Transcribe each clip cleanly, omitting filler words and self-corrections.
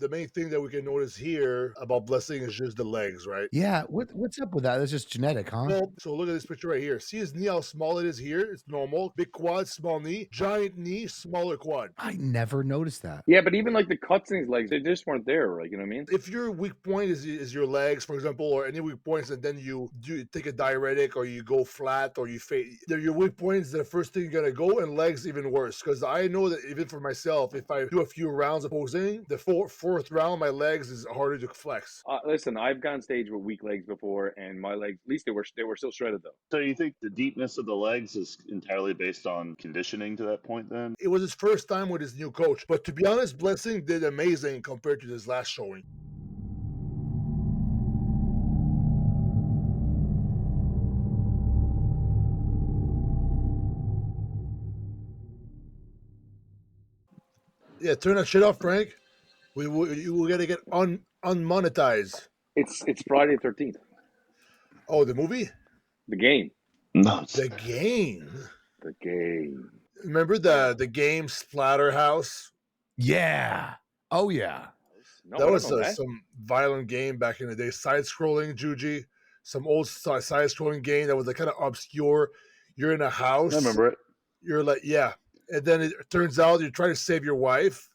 The main thing that we can notice here about Blessing is just the legs, right? Yeah, what's up with that? That's just genetic, huh? Well, so look at this picture right here. See his knee, how small it is here? It's normal. Big quad, small knee. Giant knee, smaller quad. I never noticed that. Yeah, but even like the cuts in his legs, they just weren't there. Like, you know what I mean? If your weak point is your legs, for example, or any weak points, and then you take a diuretic or you go flat or you fade, your weak points, the first thing you're going to go, and legs even worse. Because I know that even for myself, if I do a few rounds of posing, the fourth round, my legs is harder to flex. Listen, I've gone stage with weak legs before, and my legs, at least they were still shredded though. So you think the deepness of the legs is entirely based on conditioning to that point then? It was his first time with his new coach. But to be honest, Blessing did amazing compared to his last showing. Yeah, turn that shit off, Frank. We gotta get unmonetized. It's Friday the 13th. Oh, the movie? The game. No. The game. The game. Remember the game Splatterhouse? Yeah. Oh yeah. No, That I was don't know that. some violent game back in the day. Side-scrolling Juji. Some old side-scrolling game that was like kind of obscure. You're in a house. I remember it. You're like, yeah. And then it turns out you're trying to save your wife.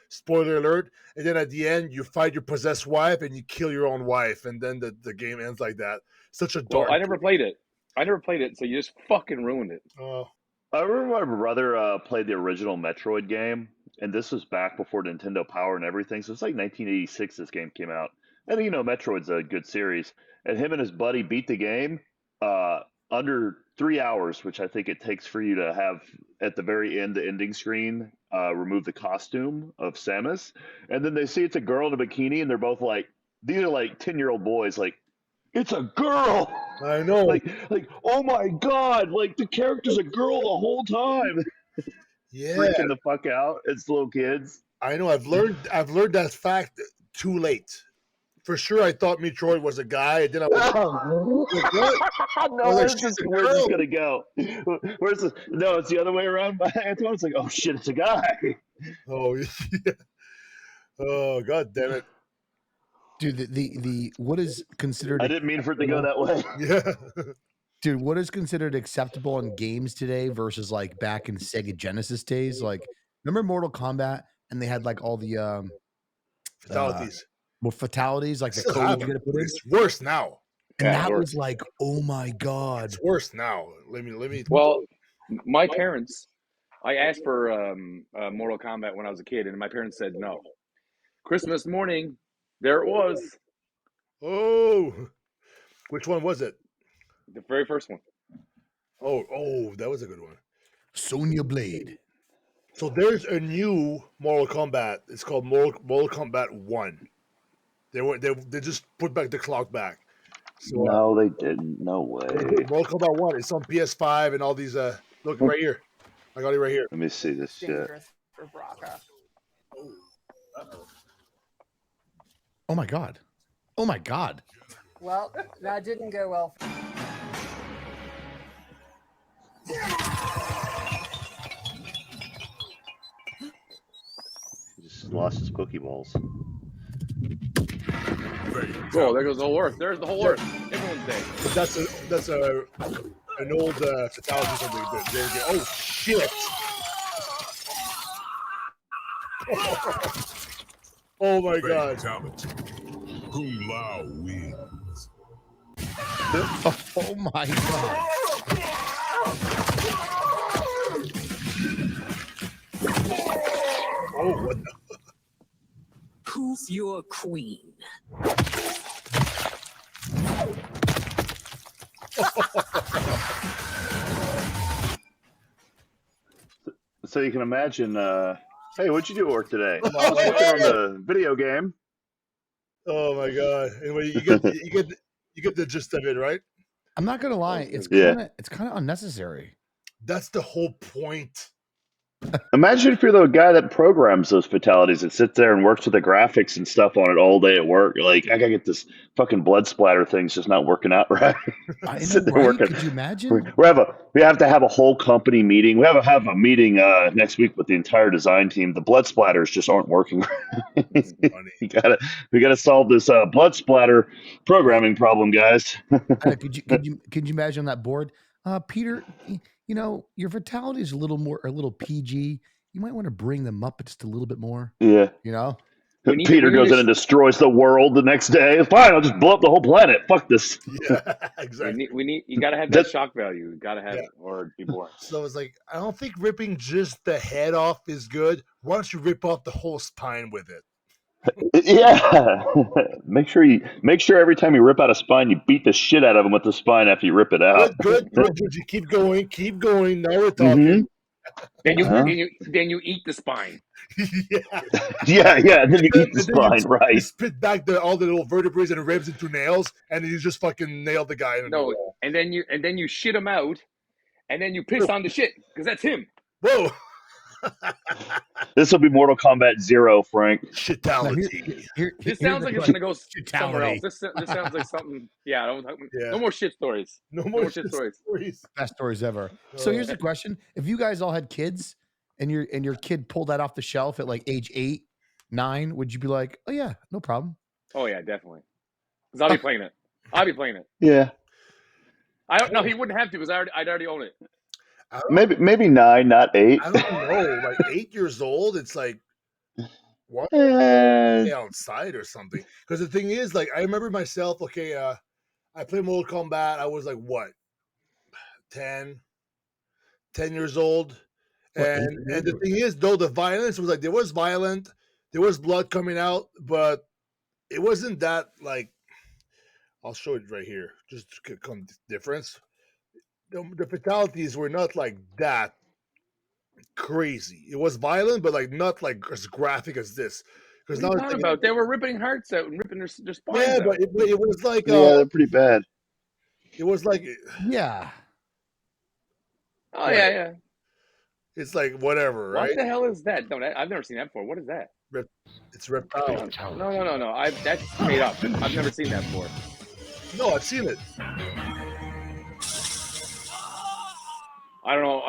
Spoiler alert. And then at the end, you fight your possessed wife and you kill your own wife. And then the game ends like that. Such a dark. Well, I never played it, so you just fucking ruined it. I remember my brother played the original Metroid game, and this was back before Nintendo Power and everything. So it's like 1986 this game came out. And, you know, Metroid's a good series. And him and his buddy beat the game under 3 hours, which I think it takes for you to have, at the very end, the ending screen, remove the costume of Samus. And then they see it's a girl in a bikini, and they're both like, these are like 10-year-old boys, like, it's a girl! I know. Like, oh my god! Like, the character's a girl the whole time! Yeah. Freaking the fuck out. It's little kids. I know. I've learned that fact too late. For sure, I thought Metroid was a guy, and then I was No, where's this gonna go? Where's this? No, it's the other way around. Antoine, it's like, oh shit, it's a guy. oh yeah. Oh god damn it. Dude, the what is considered I didn't mean for it to go that way. Yeah. Dude, what is considered acceptable in games today versus like back in Sega Genesis days? Like, remember Mortal Kombat and they had like all the Fatalities. Fatalities, like the Still code happen. you gotta put in. It's worse now. And Yeah, that worse. was like, oh my god. It's worse now. Let me. Well, my parents, I asked for Mortal Kombat when I was a kid, and my parents said no. Christmas morning, there it was, Oh, which one was it? the very first one. Oh, that was a good one. Sonya Blade. So there's a new Mortal Kombat. It's called Mortal Kombat 1. They just put back the clock back. So, No, they didn't. No way. Mortal Kombat 1. It's on PS5 and all these. Look right here. I got it right here. Let me see this shit. Dangerous for Braca. Oh my god. Oh my god. Well, that didn't go well. He just lost his Pokeballs. Oh, there goes the whole Earth. There's the whole Earth. Everyone's dead. But that's an old fatality something. Oh shit! Oh my god! Fatality. Kung Lao wins. Oh my god. Oh what the? Who's your queen? So you can imagine, hey, what'd you do at work today? Well, I was working on the video game. Oh my god! Anyway, you get the gist of it, right? I'm not gonna lie, it's Yeah. kind of unnecessary. That's the whole point. Imagine if you're the guy that programs those fatalities and sits there and works with the graphics and stuff on it all day at work. You're like, I gotta get this fucking blood splatter thing's just not working out right. I know, Sitting there right? working. Could you imagine? We have to have a whole company meeting. We have a meeting next week with the entire design team. The blood splatters just aren't working. That's funny. We gotta solve this blood splatter programming problem, guys. Could you imagine on that board, Peter? You know, your fatality is a little PG. You might want to bring them up just a little bit more. Yeah. You know, Peter goes in and destroys the world the next day. Fine, I'll just blow up the whole planet. Fuck this. Yeah, exactly. You gotta have that shock value. You gotta have it, or people are. So it's like, I don't think ripping just the head off is good. Why don't you rip off the whole spine with it? Yeah. Make sure every time you rip out a spine, you beat the shit out of them with the spine after you rip it out. Good. Juji. Keep going. Now we're talking. Then you eat the spine. Yeah. Yeah. And then you eat the spine, You right? spit back all the little vertebrae and ribs into nails, and then you just fucking nail the guy. No, and then you shit him out, and then you piss on the shit because that's him. Whoa. This will be Mortal Kombat 0, Frank. Shitality. This sounds like it's gonna go somewhere else. Shitality. This sounds like something. Yeah, no more shit stories. No more shit stories. Best stories ever. So here's the question: if you guys all had kids, and your kid pulled that off the shelf at like age 8, 9, would you be like, oh yeah, no problem? Oh yeah, definitely. Because I'll be playing it. I'll be playing it. Yeah. I don't know. He wouldn't have to because I'd already own it. Maybe 9, not 8. I don't know. Like 8 years old, it's like, what? Outside or something. Because the thing is, like, I remember myself. Okay, I played Mortal Kombat. I was like, what, 10 years old. And the thing is, though, the violence was like, there was violent, there was blood coming out, but it wasn't that, like, I'll show it right here, just to come difference. The fatalities were not like that crazy. It was violent, but like not like as graphic as this. Because now about they were ripping hearts out and ripping their spines yeah, out. but it was like they're pretty bad. It was like yeah. Oh yeah. It's like whatever, right? What the hell is that? No, I've never seen that before. What is that? It's reptile. No. That's made up. I've never seen that before. No, I've seen it. I don't know.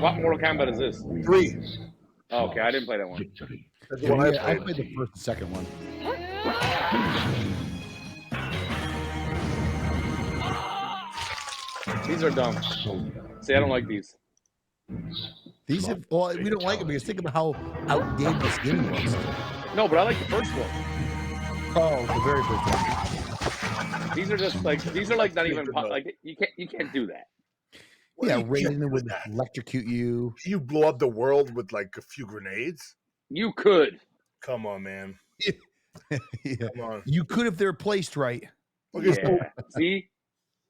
What Mortal Kombat is this? 3. Oh, okay, I didn't play that one. That's the one I played the first and second one. These are dumb. See, I don't like these. These have, well, we don't like it because think about how outdated this game was. No, but I like the first one. Oh, the very first one. These are like not even like you can't do that. Yeah, Regan would electrocute you. You blow up the world with like a few grenades. You could. Come on, man. Yeah. Come on. You could if they're placed right. Okay, Yeah. See,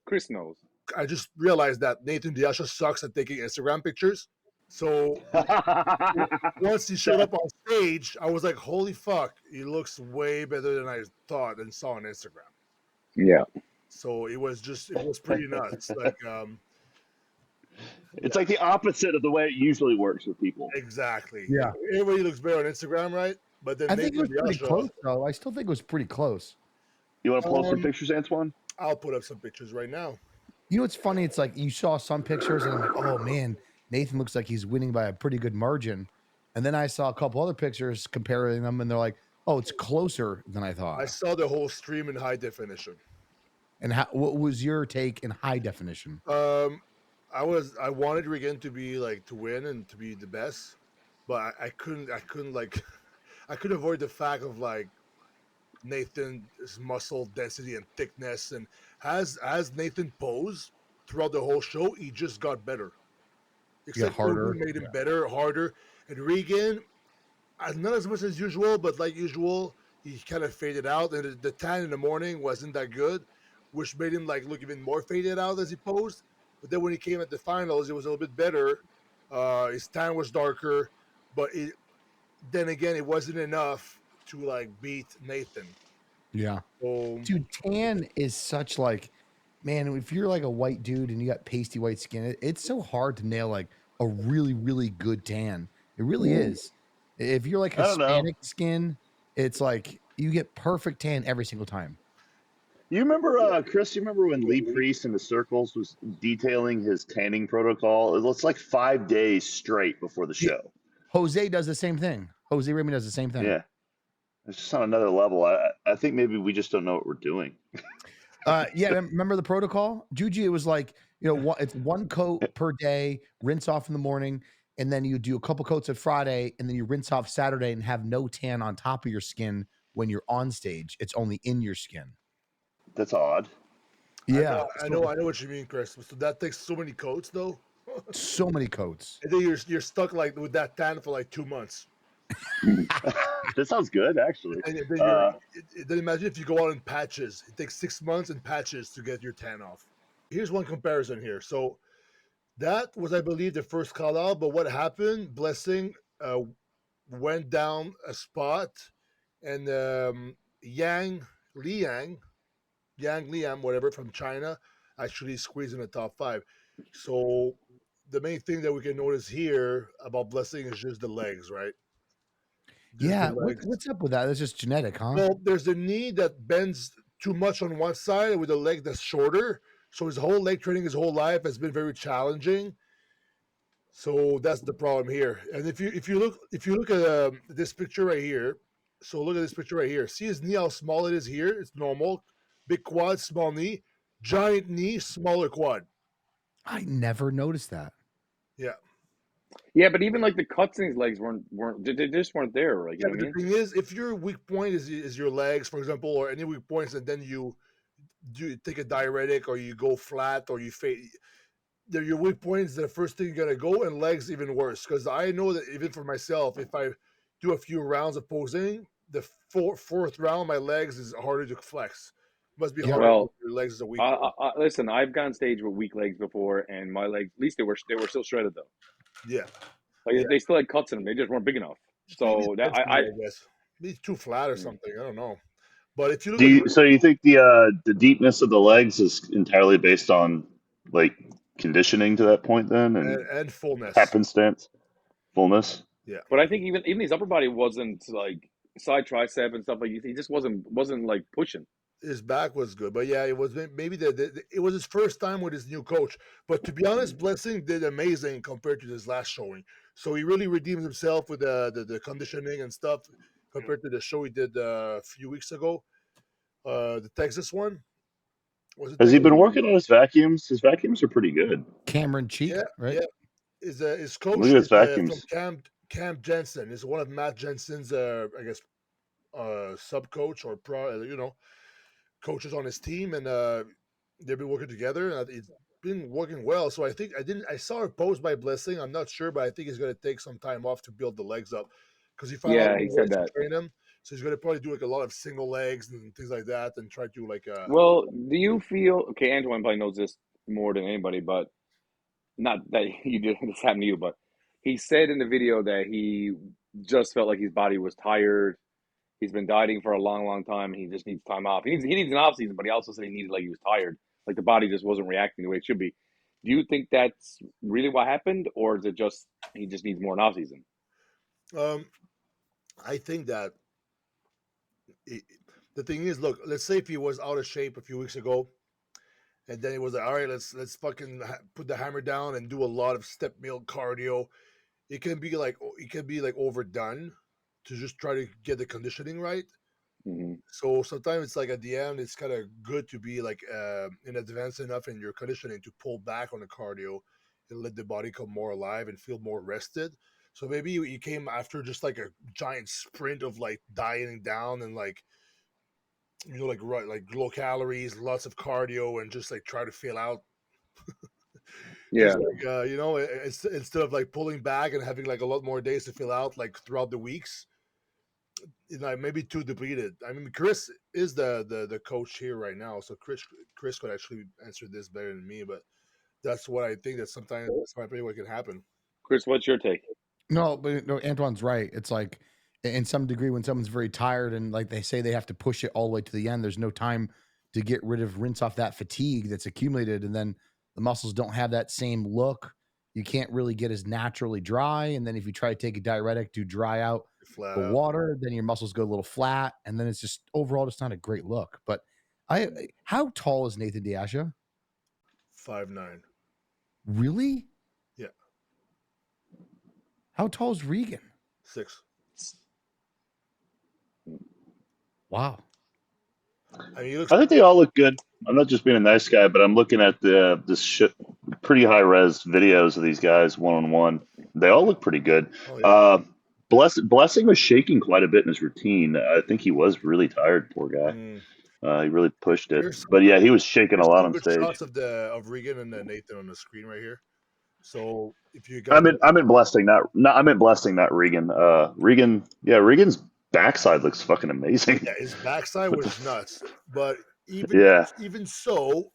Chris knows. I just realized that Nathan DeAsha sucks at taking Instagram pictures. So once he showed up on stage, I was like, holy fuck, he looks way better than I thought and saw on Instagram. Yeah. So it was pretty nuts. Like it's like the opposite of the way it usually works with people. Exactly. Yeah. Everybody looks better on Instagram, right? But then I think it was pretty DeAsha, close, though. I still think it was pretty close. You want to pull up some pictures, Antoine? I'll put up some pictures right now. You know what's funny? It's like you saw some pictures and I'm like, oh man, Nathan looks like he's winning by a pretty good margin. And then I saw a couple other pictures comparing them and they're like, oh, it's closer than I thought. I saw the whole stream in high definition. And what was your take in high definition? I wanted Regan to be like to win and to be the best, but I couldn't like I couldn't avoid the fact of like Nathan's muscle density and thickness, and as Nathan posed throughout the whole show, he just got better. Except harder. made him better, harder. And Regan, not as much as usual, but like usual, he kind of faded out, and the tan in the morning wasn't that good, which made him like look even more faded out as he posed. But then when he came at the finals, it was a little bit better. His tan was darker, but then again, it wasn't enough to like beat Nathan. Yeah. So, Dude, tan is such like, man, if you're like a white dude and you got pasty white skin, it's so hard to nail like a really, really good tan. It really is. If you're like I don't know. Hispanic skin, it's like you get perfect tan every single time. You remember, Chris? You remember when Lee Priest in the circles was detailing his tanning protocol? It's like 5 days straight before the Yeah. show. Jose does the same thing. Jose Raymond does the same thing. Yeah, it's just on another level. I think maybe we just don't know what we're doing. Yeah, remember the protocol? Juji, it was like, it's one coat per day, rinse off in the morning, and then you do a couple coats of Friday, and then you rinse off Saturday and have no tan on top of your skin when you're on stage. It's only in your skin. That's odd. Yeah. I know what you mean, Chris. So that takes so many coats, though. So many coats. And then you're stuck like with that tan for like 2 months. That sounds good, actually. And then imagine if you go out in patches. It takes 6 months in patches to get your tan off. Here's one comparison here. So that was, I believe, the first call out. But what happened? Blessing went down a spot, and Yang Liang, whatever, from China, actually squeezed in the top 5. So the main thing that we can notice here about Blessing is just the legs, right? Just Yeah. the legs. What's up with that? That's just genetic, huh? Well, there's a knee that bends too much on one side with a leg that's shorter. So his whole leg training his whole life has been very challenging. So that's the problem here. And if you look at this picture right here, so look at this picture right here. See his knee, how small it is here. It's normal, big quad, small knee, giant knee, smaller quad. I never noticed that. Yeah. Yeah, but even like the cuts in his legs weren't they just weren't there. Like, you know what I mean? The thing is, if your weak point is your legs, for example, or any weak points, and then you take a diuretic or you go flat or you your weak points, the first thing you gotta go, and legs even worse. Because I know that even for myself, if I do a few rounds of posing, the fourth round, my legs is harder to flex. Must be harder. Well, Your legs is a weak. listen, I've gone stage with weak legs before, and my legs, at least they were still shredded though. Yeah. Like they still had cuts in them; they just weren't big enough. So that I guess maybe too flat or something. I don't know. But if you look So you think the deepness of the legs is entirely based on like conditioning to that point then, and fullness, happenstance, fullness? Yeah. But I think even his upper body wasn't like side tricep and stuff like he just wasn't like pushing. His back was good, but yeah, it was maybe it was his first time with his new coach. But to be honest, Blessing did amazing compared to his last showing. So he really redeemed himself with the conditioning and stuff compared to the show he did a few weeks ago, the Texas one. Has he been working on his vacuums? His vacuums are pretty good. Cameron Cheek, right? Yeah. His coach Look at his is from vacuums. Camp Jensen. Is one of Matt Jensen's, I guess, sub coach or coaches on his team, and they've been working together, and it's been working well. So I saw a post by Blessing. I'm not sure, but I think he's going to take some time off to build the legs up because he found out he said that. train him. So he's going to probably do like a lot of single legs and things like that, and try to like. Well, do you feel okay? Antoine probably knows this more than anybody, but not that you did this happened to you, but he said in the video that he just felt like his body was tired. He's been dieting for a long, long time, and he just needs time off. He needs an off season, but he also said he needed, like, he was tired, like the body just wasn't reacting the way it should be. Do you think that's really what happened, or is it just he just needs more an off season? I think that the thing is, look, let's say if he was out of shape a few weeks ago, and then it was like, all right, let's fucking put the hammer down and do a lot of step meal cardio. It can be like overdone to just try to get the conditioning right. Mm-hmm. So sometimes it's like at the end, it's kind of good to be like in advance enough in your conditioning to pull back on the cardio and let the body come more alive and feel more rested. So maybe you came after just like a giant sprint of like dieting down and like, like low calories, lots of cardio, and just like try to feel out. Yeah. Like, instead of like pulling back and having like a lot more days to fill out like throughout the weeks, maybe too depleted. I mean, Chris is the coach here right now, so Chris could actually answer this better than me, but that's what I think that sometimes that's might be what can happen. Chris, what's your take? No, but no, Antoine's right. It's like in some degree when someone's very tired and like they say they have to push it all the way to the end, there's no time to rinse off that fatigue that's accumulated, and then the muscles don't have that same look. you can't really get as naturally dry. And then if you try to take a diuretic to dry out Flat the out. water, then your muscles go a little flat, and then it's just overall just not a great look. But how tall is Nathan DeAsha? 5'9". Really? Yeah. How tall is Regan? 6. Wow. I mean, he looks. I think they all look good. I'm not just being a nice guy, but I'm looking at this pretty high res videos of these guys one-on-one. They all look pretty good. Oh, yeah. Blessing was shaking quite a bit in his routine. I think he was really tired, poor guy. He really pushed it. But yeah, he was shaking a lot on Good stage. shots of Regan and Nathan on the screen right here. So if you guys, I meant Blessing, I meant Blessing, not Regan. Regan's backside looks fucking amazing. yeah, his backside was nuts. But even so,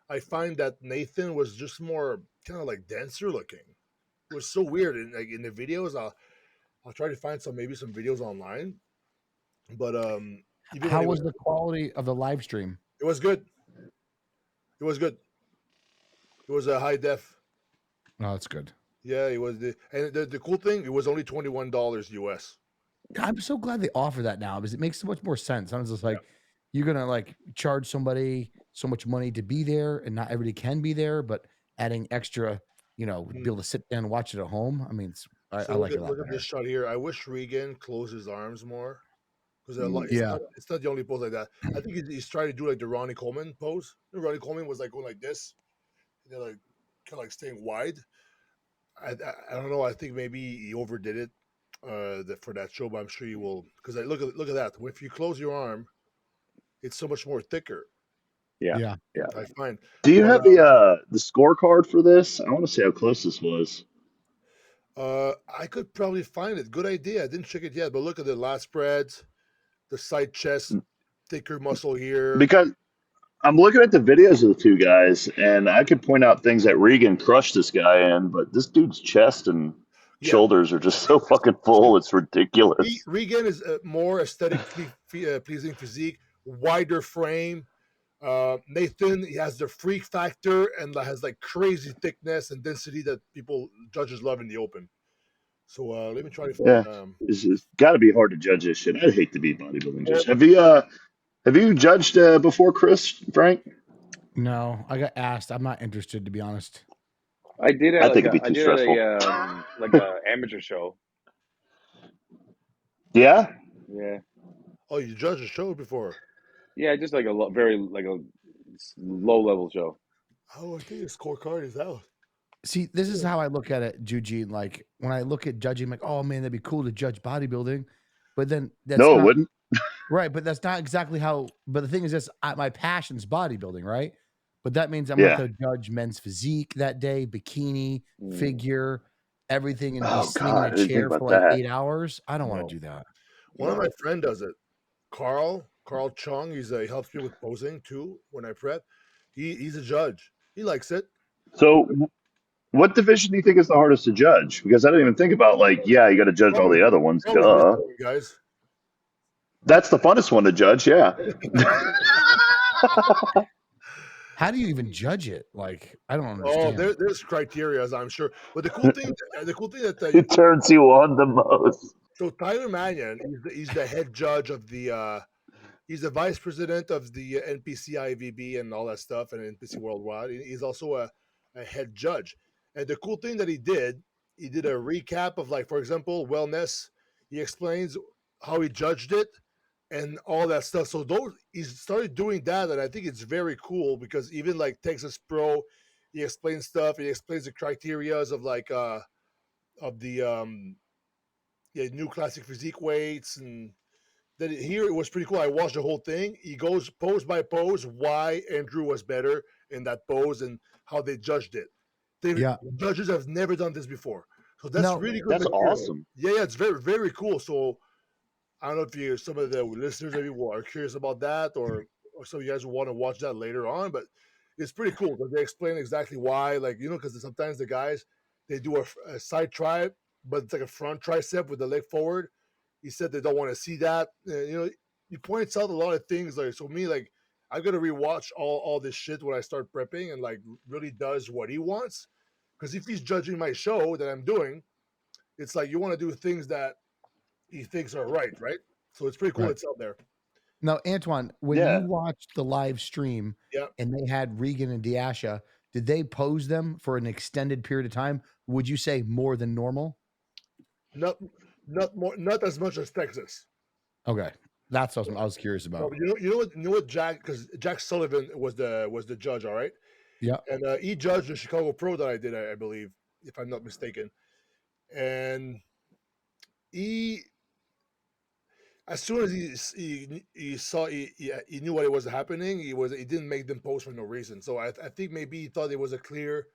I find that Nathan was just more kind of like denser looking. It was so weird. And like in the videos, I'll try to find some videos online. But even How was the quality of the live stream? it was good. It was good. It was a high def. Oh, that's good. Yeah, it was the cool thing. It was only $21 US. I'm so glad they offer that now because it makes so much more sense. I was just like, you're gonna like charge somebody so much money to be there, and not everybody can be there, but adding extra, be able to sit down and watch it at home. I mean, I like it a lot. Look at this shot here. I wish Regan closed his arms more because it's not the only pose like that. I think he's trying to do like the Ronnie Coleman pose. Ronnie Coleman was like going like this, and they're like kind of like staying wide. I don't know. I think maybe he overdid it for that show, but I'm sure he will. Because look at that. If you close your arm, it's so much more thicker. Yeah. I find. Do you have the scorecard for this? I want to see how close this was. I could probably find it. Good idea. I didn't check it yet, but look at the lat spreads, the side chest, thicker muscle here. Because I'm looking at the videos of the two guys, and I could point out things that Regan crushed this guy in, but this dude's chest and shoulders are just so fucking full. It's ridiculous. Regan is a more aesthetically pleasing physique, wider frame. Nathan, he has the freak factor and has like crazy thickness and density that judges love in the open. So let me try to find. It's got to be hard to judge this shit. I'd hate to be bodybuilding judge. Have you judged before, Chris, Frank? No, I got asked. I'm not interested, to be honest. I did. I think it'd be too stressful. Like a amateur show. Yeah. Yeah. Oh, you judged a show before? Yeah, just like a low level show. Oh, I think the scorecard is out. See, this is how I look at it, Juji. Like when I look at judging, I'm like, oh man, that'd be cool to judge bodybuilding. But then it wouldn't. Right, but that's not exactly how. But the thing is, this my passion's bodybuilding, right? But that means I'm not going to judge men's physique that day, bikini, figure, everything, and be sitting in a chair for like 8 hours. I don't want to do that. One of my friends does it. Carl Chung. He helps me with posing too when I prep. He's a judge. He likes it. So, what division do you think is the hardest to judge? Because I didn't even think about you got to judge all the other ones. Duh. Guys. That's the funnest one to judge. Yeah. How do you even judge it? Like, I don't understand. Oh, there's criteria, I'm sure. But the cool thing that it turns you on the most. So Tyler Mannion, he's the head judge of he's the vice president of the NPC IFBB and all that stuff, and NPC Worldwide. He's also a head judge. And the cool thing that he did a recap of, like, for example, wellness. He explains how he judged it and all that stuff. So he started doing that, and I think it's very cool because even like Texas Pro, he explains stuff. He explains the criterias of like of the new classic physique weights, and then here it was pretty cool. I watched the whole thing. He goes pose by pose why Andrew was better in that pose and how they judged it. Judges have never done this before, so that's really good. That's awesome. Yeah, it's very, very cool. So I don't know if some of the listeners maybe are curious about that, or some of you guys will want to watch that later on. But it's pretty cool because they explain exactly why, like, because sometimes the guys, they do a side tri, but it's like a front tricep with the leg forward. He said they don't want to see that. He points out a lot of things. Like, so me, like, I got to rewatch all this shit when I start prepping, and like really does what he wants. Because if he's judging my show that I'm doing, it's like you want to do things that he thinks are right? So it's pretty cool. Right. It's out there. Now, Antoine, when Yeah. you watched the live stream Yeah. and they had Regan and DeAsha, did they pose them for an extended period of time? Would you say more than normal? Not as much as Texas. Okay, that's what I was curious No, about. but you know what, Jack, because Jack Sullivan was the judge, all right? Yeah. And he judged the Chicago Pro that I did, I believe, if I'm not mistaken. And he, as soon as he saw he knew what was happening, he didn't make them post for no reason. So I think maybe he thought it was a clear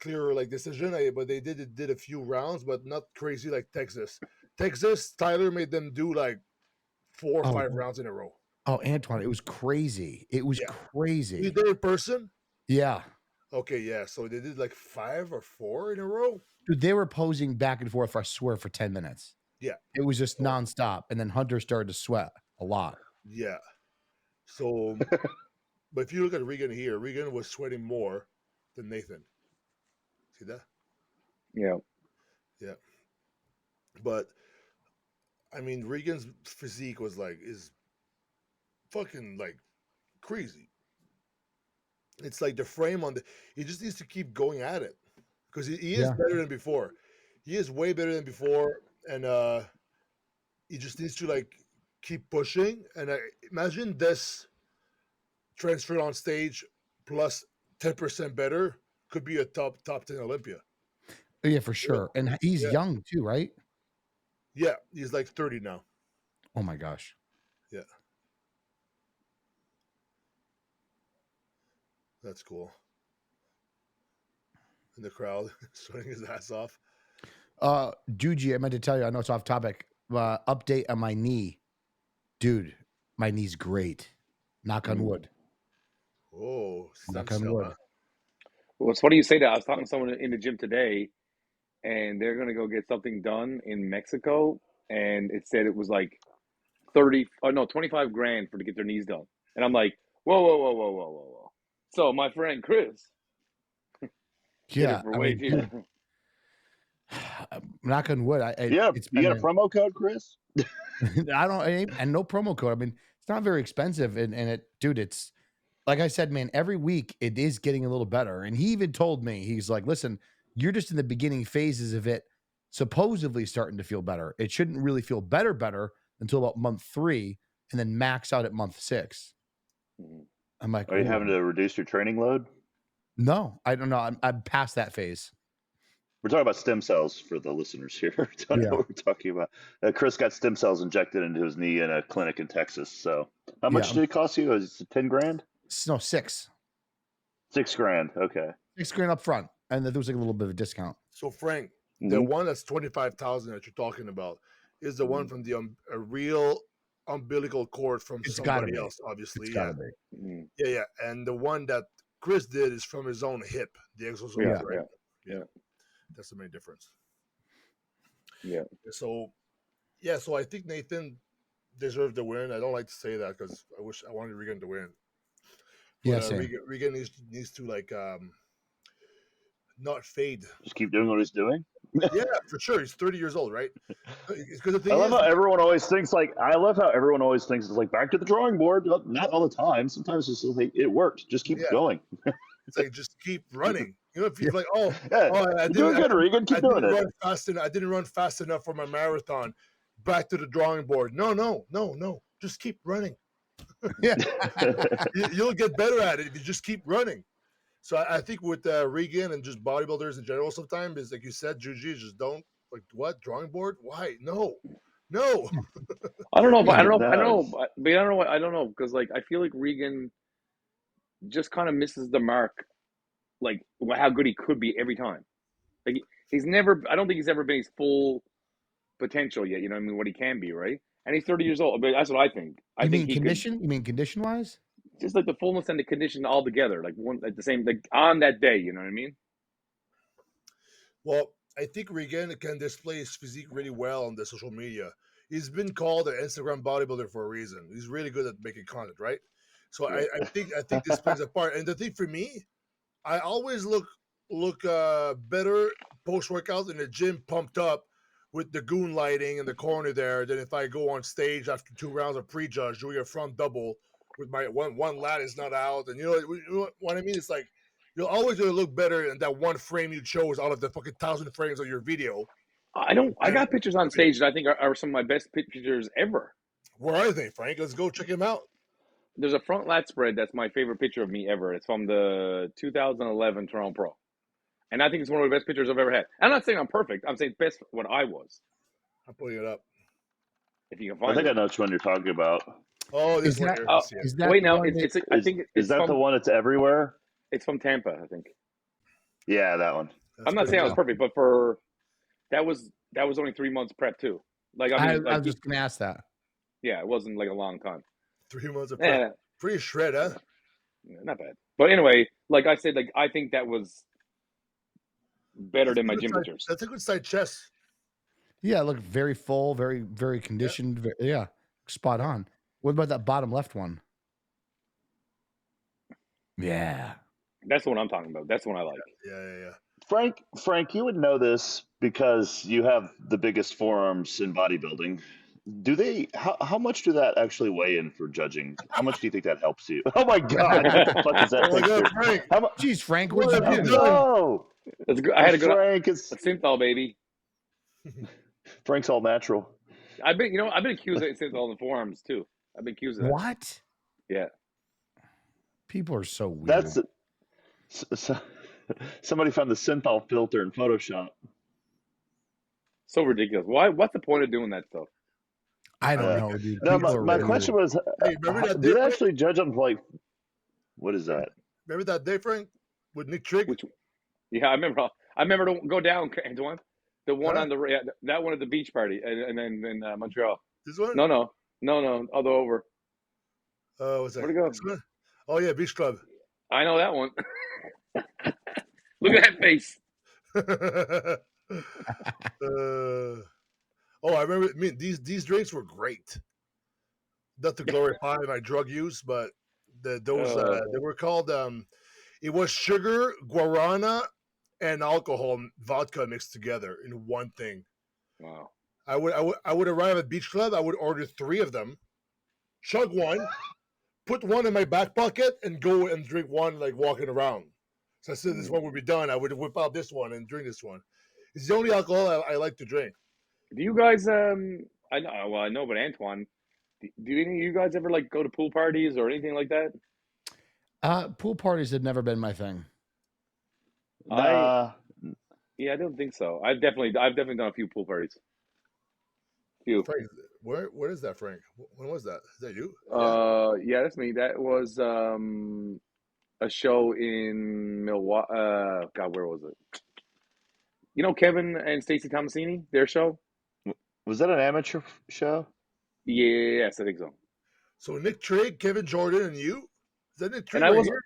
like decision, but they did a few rounds, but not crazy like Texas. Tyler made them do like 4 or 5 rounds in a row. Oh, Antoine, it was crazy. It was crazy. You did it in person? Yeah. Okay, yeah. So they did like 5 or 4 in a row. Dude, they were posing back and forth, I swear, for 10 minutes. Yeah. It was just nonstop. And then Hunter started to sweat a lot. Yeah. So, but if you look at Regan here, Regan was sweating more than Nathan. See that? Yeah. Yeah. But I mean, Regan's physique is fucking like crazy. It's like the frame he just needs to keep going at it because he is better than before. He is way better than before, and he just needs to like keep pushing. And imagine this transfer on stage plus 10% better could be a top 10 Olympia. Yeah, for sure. And he's young too, right? Yeah, he's like 30 now. Oh my gosh. Yeah. That's cool. And the crowd sweating his ass off. Juji, I meant to tell you, I know it's off topic. Update on my knee. Dude, my knee's great. Knock on wood. Oh, knock on wood. Well, it's funny you say that. I was talking to someone in the gym today, and they're going to go get something done in Mexico, and it said it was like 25 grand to get their knees done. And I'm like, whoa. So my friend Chris. Yeah. Knock on wood. You got a promo code, Chris? And no promo code. I mean, it's not very expensive. And it's like I said, man, every week it is getting a little better. And he even told me, he's like, listen, you're just in the beginning phases of it, supposedly starting to feel better. It shouldn't really feel better until about month 3 and then max out at month 6. I'm like, are you having to reduce your training load? No, I don't know. I'm past that phase. We're talking about stem cells for the listeners here. Don't know what we're talking about. Chris got stem cells injected into his knee in a clinic in Texas. So how much did it cost you? Is it 10 grand? No, 6. 6 grand. Okay. 6 grand up front. And there was like a little bit of a discount. So Frank, the one that's 25,000 that you're talking about is the one from a real umbilical cord from somebody else, obviously. It's gotta be. Yeah. And the one that Chris did is from his own hip, the exoskeleton. Yeah. That's the main difference. Yeah. So I think Nathan deserved the win. I don't like to say that because I wanted Regan to win. But, Regan needs to like not fade. Just keep doing what he's doing. Yeah, for sure. He's 30 years old, right? I love how everyone always thinks it's like back to the drawing board. Not all the time. Sometimes it's like it worked. Just keep going. It's like just keep running. You know, if you're like, you're doing good, Regan. Keep doing it. I didn't run fast enough for my marathon. Back to the drawing board. No. Just keep running. Yeah, you'll get better at it if you just keep running. So I think with Regan and just bodybuilders in general, sometimes is like you said, Juji, just don't like what drawing board? Why? No. I don't know. I don't know because like I feel like Regan just kind of misses the mark, like how good he could be every time. Like he's never. I don't think he's ever been his full potential yet. You know what I mean? What he can be, right? And he's 30 years old. But that's what I think. I think condition? You mean condition wise? Just like the fullness and the condition all together, like one at the same, like on that day. You know what I mean? Well, I think Regan can display his physique really well on the social media. He's been called an Instagram bodybuilder for a reason. He's really good at making content, right? So I think this plays a part. And the thing for me, I always look look better post-workout in the gym, pumped up with the goon lighting in the corner there, than if I go on stage after 2 rounds of prejudge doing a front double with my one lat is not out, and you know what I mean. It's like you're always gonna look better in that one frame you chose out of the fucking 1,000 frames of your video. I got pictures on stage that I think are some of my best pictures ever. Where are they, Frank? Let's go check them out. There's a front lat spread that's my favorite picture of me ever. It's from the 2011 Toronto Pro. And I think it's one of the best pictures I've ever had. I'm not saying I'm perfect. I'm saying best what I was. I'm putting it up. If you can find I think it. I know which one you're talking about. Oh, this Is one that- here. Oh, Let's see it. Is that wait, the no, one it's that- I think Is it's that from, the one that's everywhere? It's from Tampa, I think. Yeah, that one. That's I'm not pretty saying I was good. perfect, but for that was only 3 months prep too. Like I mean, I was just gonna ask that. yeah, it wasn't like a long time. 3 months of prep. Yeah, Pretty shred, huh? not bad. But anyway, like I said, like I think that was better than my gym pictures. That's a good side chest. Yeah, look very full, very conditioned. Yeah, spot on. What about that bottom left one? Yeah. That's the one I'm talking about. That's the one I like. Yeah. Frank, you would know this because you have the biggest forearms in bodybuilding. Do they? How much do that actually weigh in for judging? How much do you think that helps you? Oh my God! What the fuck is that Oh my God, picture? Frank. How much? Jeez, Frank, What what'd have you you do? done? No, That's good. I had a good Frank. It's synthol, baby. Frank's all natural. I've been accused of synthol in the forums too. I've been accused of that. What? Yeah. People are so weird. That's somebody found the synthol filter in Photoshop. So ridiculous. Why? What's the point of doing that stuff? I don't know, dude. No, People are my weird. question was, Hey, remember that do they difference? actually judge on like, what is that? Remember that day, Frank, with Nick Trigg? Which? Yeah, I remember. To go down, Antoine. The one Huh? on that one at the beach party, and then in Montreal. This one? No. Other over. What's that? Where'd it go? This one? Oh yeah, Beach Club. I know that one. Look at that face. I remember. I mean, these drinks were great. Not to glorify my drug use, but they were called. It was sugar, guarana, and alcohol, vodka mixed together in one thing. Wow. I would arrive at Beach Club. I would order 3 of them, chug one, put one in my back pocket, and go and drink one like walking around. So I said this one would be done. I would whip out this one and drink this one. It's the only alcohol I like to drink. Do you guys? I know, but Antoine, do any of you guys ever like go to pool parties or anything like that? Pool parties had never been my thing. Yeah, I don't think so. I've definitely done a few pool parties. Few. Frank, where is that, Frank? When was that? Is that you? Yeah, that's me. That was a show in Milwaukee. God, where was it? You know Kevin and Stacey Tomasini, their show? Was that an amateur show? Yes, I think so. So Nick Trigg, Kevin Jordan, and you? Is that Nick Trigg And I right wasn't. here?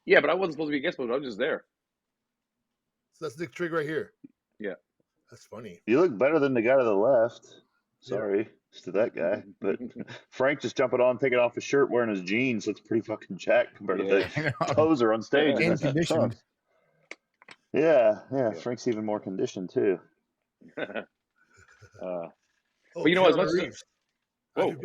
Yeah, but I wasn't supposed to be a guest host. I was just there. So that's Nick Trigg right here. Yeah. That's funny. You look better than the guy to the left. Sorry to that guy, but Frank just jumping on, taking off his shirt, wearing his jeans. Looks pretty fucking jacked compared to the poser on stage. And conditioned. Yeah. Frank's even more conditioned too. Oh, but you know, as Keanu much as Reeves. whoa.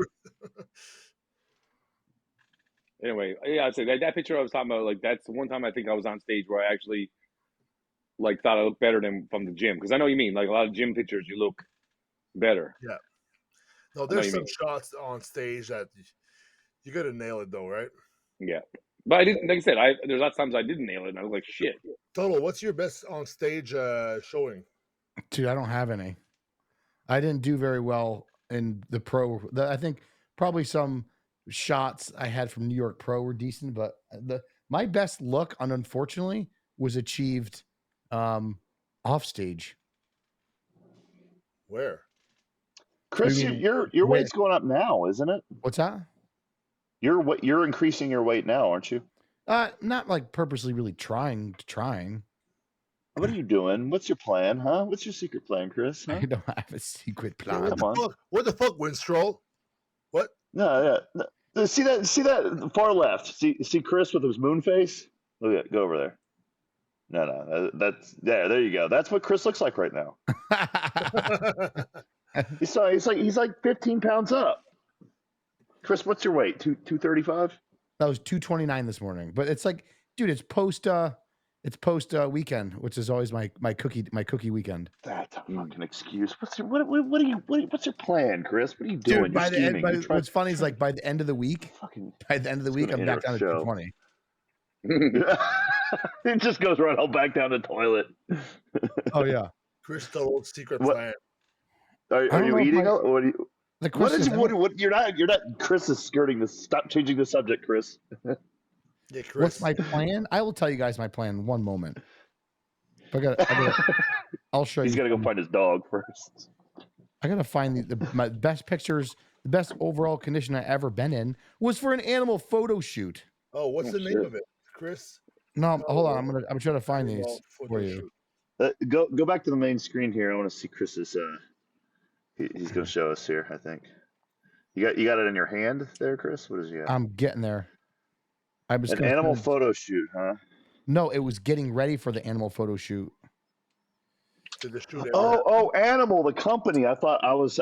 Anyway, yeah, I'd say that picture I was talking about, like that's the one time I think I was on stage where I actually like thought I looked better than from the gym, because I know what you mean, like a lot of gym pictures you look better. Yeah. No, there's some shots on stage that you gotta nail it though, right? Yeah, but I didn't. Like I said, there's lots of times I didn't nail it, and I was like, shit. Total, what's your best on stage showing? Dude, I don't have any. I didn't do very well in the pro. I think probably some shots I had from New York Pro were decent, but my best look, unfortunately, was achieved off stage. Where? Chris, I mean, your weight's going up now, isn't it? What's that? You're increasing your weight now, aren't you? Not like purposely really trying. What are you doing? What's your plan, huh? What's your secret plan, Chris? Huh? I don't have a secret Yeah, plan. what the fuck, Winstrol? What? No. See that far left. See Chris with his moon face? Look at it. Go over there. No. There you go. That's what Chris looks like right now. He's like 15 pounds up. Chris, what's your weight? 235? That was 229 this morning. But it's like, dude, it's post weekend, which is always my cookie weekend. That's a fucking excuse. What's your plan, Chris? What are you doing? Dude, You're scheming. What's funny is like by the end of the week, I'm back down to 220. It just goes right all back down the toilet. Oh yeah. Chris Tuttle's secret plan. Are you eating? You're not. Chris is skirting this. Stop changing the subject, Chris. Yeah, Chris. What's my plan? I will tell you guys my plan in one moment. I'll show you. He's got to go find his dog first. I gotta find my best pictures. The best overall condition I ever been in was for an animal photo shoot. Oh, what's the name of it, Chris? No, hold on. I'm trying to find these for you. Go back to the main screen here. I want to see Chris's. He's going to show us here. I think you got it in your hand there, Chris. What is he? I'm getting there. An animal photo shoot, huh? No, it was getting ready for the animal photo shoot. Oh, Animal, the company. I thought I was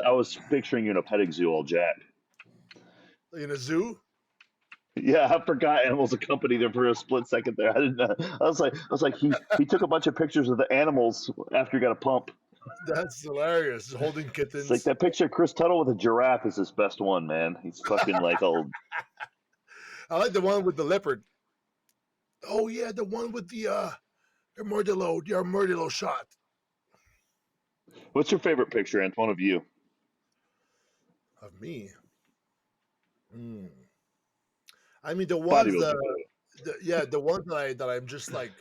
picturing you in a petting zoo, all jacked. In a zoo? Yeah, I forgot Animal's a company there for a split second there. I didn't know. I was like he took a bunch of pictures of the animals after he got a pump. That's hilarious. Holding kittens. It's like that picture of Chris Tuttle with a giraffe is his best one, man. He's fucking like old. I like the one with the leopard. Oh yeah, the one with the Murderlo shot. What's your favorite picture, Antoine, of you? Of me? I mean, the ones the ones that I'm just like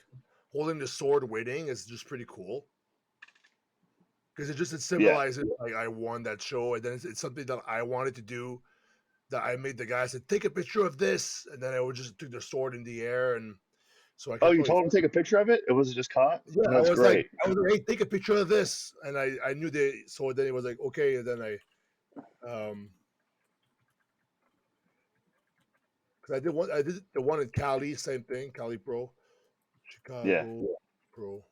holding the sword waiting is just pretty cool. Because it symbolizes like I won that show, and then it's something that I wanted to do. That I made the guy said, take a picture of this, and then I would just took the sword in the air, and so I. You told him to take a picture of it? It was just caught. Yeah, that's great. I was like, hey, take a picture of this, and I knew they. So then it was like okay, and then because I did the one in Cali, same thing, Cali Pro, Chicago Pro.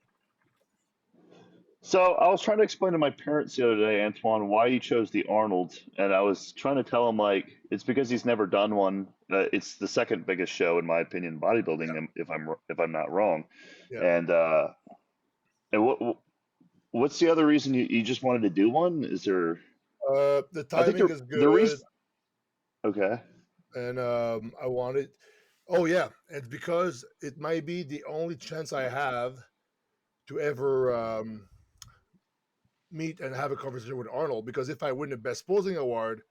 So I was trying to explain to my parents the other day, Antoine, why you chose the Arnold, and I was trying to tell him like it's because he's never done one. It's the second biggest show in my opinion, bodybuilding, if I'm not wrong. Yeah. And what's the other reason you just wanted to do one? Is there? The timing is good. Okay. And I wanted. Oh yeah, it's because it might be the only chance I have to ever. Meet and have a conversation with Arnold, because if I win the best posing award,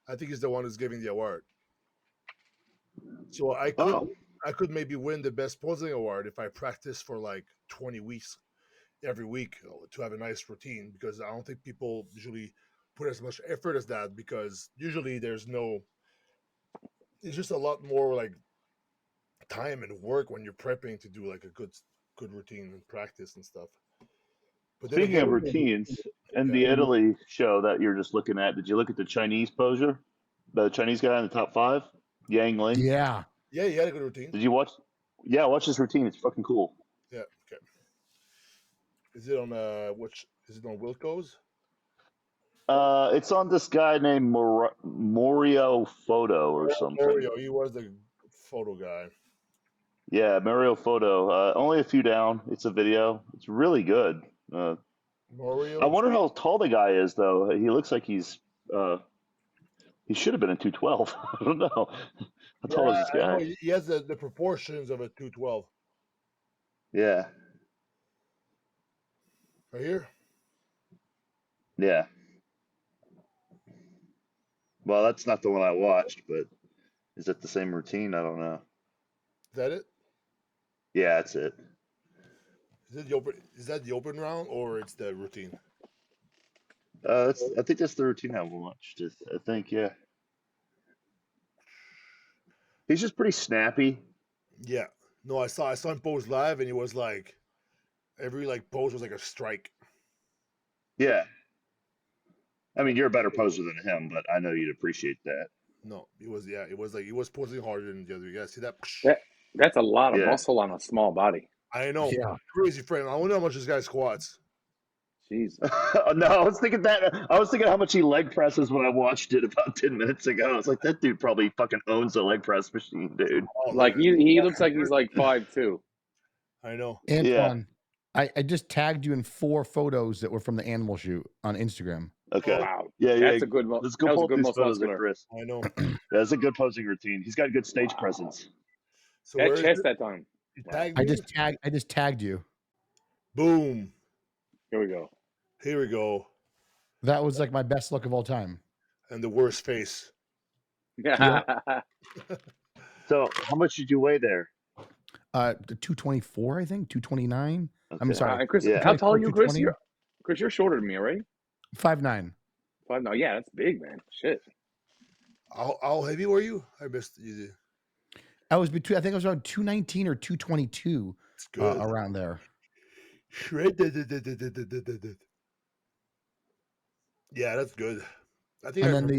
I think he's the one who's giving the award. So I could maybe win the best posing award if I practice for like 20 weeks every week to have a nice routine, because I don't think people usually put as much effort as that, because usually it's just a lot more like time and work when you're prepping to do like a good routine and practice and stuff. Speaking of routines, and the Italy show that you're just looking at, did you look at the Chinese poser? The Chinese guy in the top 5? Yang Ling? Yeah. Yeah, he had a good routine. Did you watch? Yeah, watch his routine. It's fucking cool. Yeah, okay. Is it on Wilco's? It's on this guy named Morio Photo or something. Morio, he was the photo guy. Yeah, Mario Photo. Only a few down. It's a video. It's really good. Mario? I wonder how tall the guy is, though. He looks like he's he should have been a 212. I don't know. How tall is this guy? He has the proportions of a 212. Yeah. Right here? Yeah. Well, that's not the one I watched, but is it the same routine? I don't know. Is that it? Yeah, that's it. Is that the open round or it's the routine? I think that's the routine I watched. I think, yeah. He's just pretty snappy. Yeah. No, I saw him pose live, and he was like, every like pose was like a strike. Yeah. I mean, you're a better poser than him, but I know you'd appreciate that. No, he was like he was posing harder than the other guys. See that? That's a lot of muscle on a small body. I know. Yeah. Crazy frame. I wonder how much this guy squats. Jeez. No, I was thinking that. I was thinking how much he leg presses when I watched it about 10 minutes ago. I was like, that dude probably fucking owns a leg press machine, dude. Oh, Like look at he that. looks like he's like 5'2". I know. Antoine, I just tagged you in 4 photos that were from the animal shoot on Instagram. Okay. Wow. Yeah, That's a good. Let's That go was a pull good these muscle photos of muscular. Chris. I know. That's a good posing routine. He's got good stage presence. So where That is chest it? that time. You Wow. tagged I me? just tagged you. Boom. Here we go. Here we go. That was like my best look of all time. And the worst face. Yeah. So, how much did you weigh there? 224, I think, 229. I'm Okay. sorry. And Chris, Yeah. how tall are you, Chris? 220? Chris, you're shorter than me, right? 5'9". 5'9". No, yeah, that's big, man. Shit. How heavy were you? I missed you. I was between. I think I was around 219 or 222, It's good. around there. Yeah, that's good. I think. And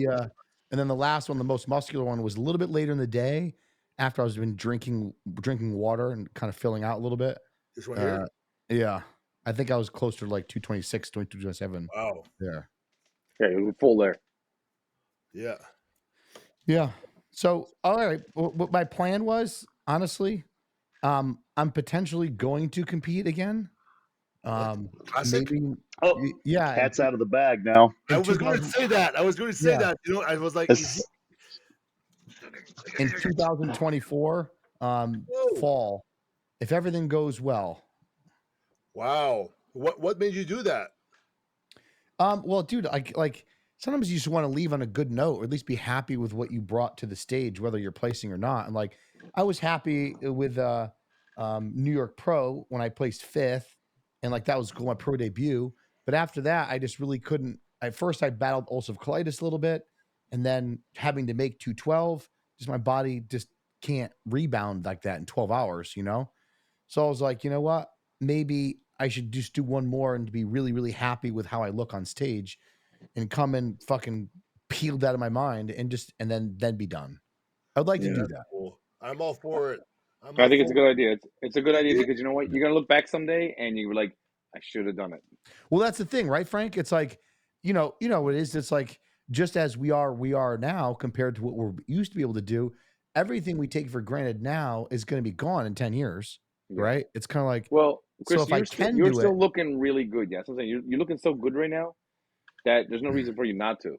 then the last one, the most muscular one, was a little bit later in the day, after I was been drinking water and kind of filling out a little bit. This one here. Yeah, I think I was closer to like 226, 227. Wow. Yeah. Yeah, you're full there. Yeah. Yeah. So, all right. What my plan was, honestly, I'm potentially going to compete again. Classic? Maybe, Oh, yeah. cat's out of the bag now. I was going to say that. Yeah. You know, I was like, That's- In 2024, Whoa. fall, if everything goes well. Wow. What made you do that? Well, dude, like sometimes you just want to leave on a good note, or at least be happy with what you brought to the stage, whether you're placing or not. And like, I was happy with New York Pro when I placed 5th, and like that was my pro debut. But after that, I just really couldn't. At first, I battled ulcerative colitis a little bit, and then having to make 212, just my body just can't rebound like that in 12 hours, you know. So I was like, you know what? Maybe I should just do one more and be really, really happy with how I look on stage, and come in fucking peeled out of my mind, and then be done. I'd like to do that. Cool. I'm all for it. I think it's a good idea. It's a good idea because you know what? You're gonna look back someday and you're like, I should have done it. Well, that's the thing, right, Frank? It's like, you know what it is. It's like, just as we are now compared to what we used to be able to do, everything we take for granted now is going to be gone in 10 years, right? It's kind of like, well, Chris, so if I can you're do still it, looking really good. Yeah, that's what I'm saying. You're looking so good right now that there's no reason for you not to.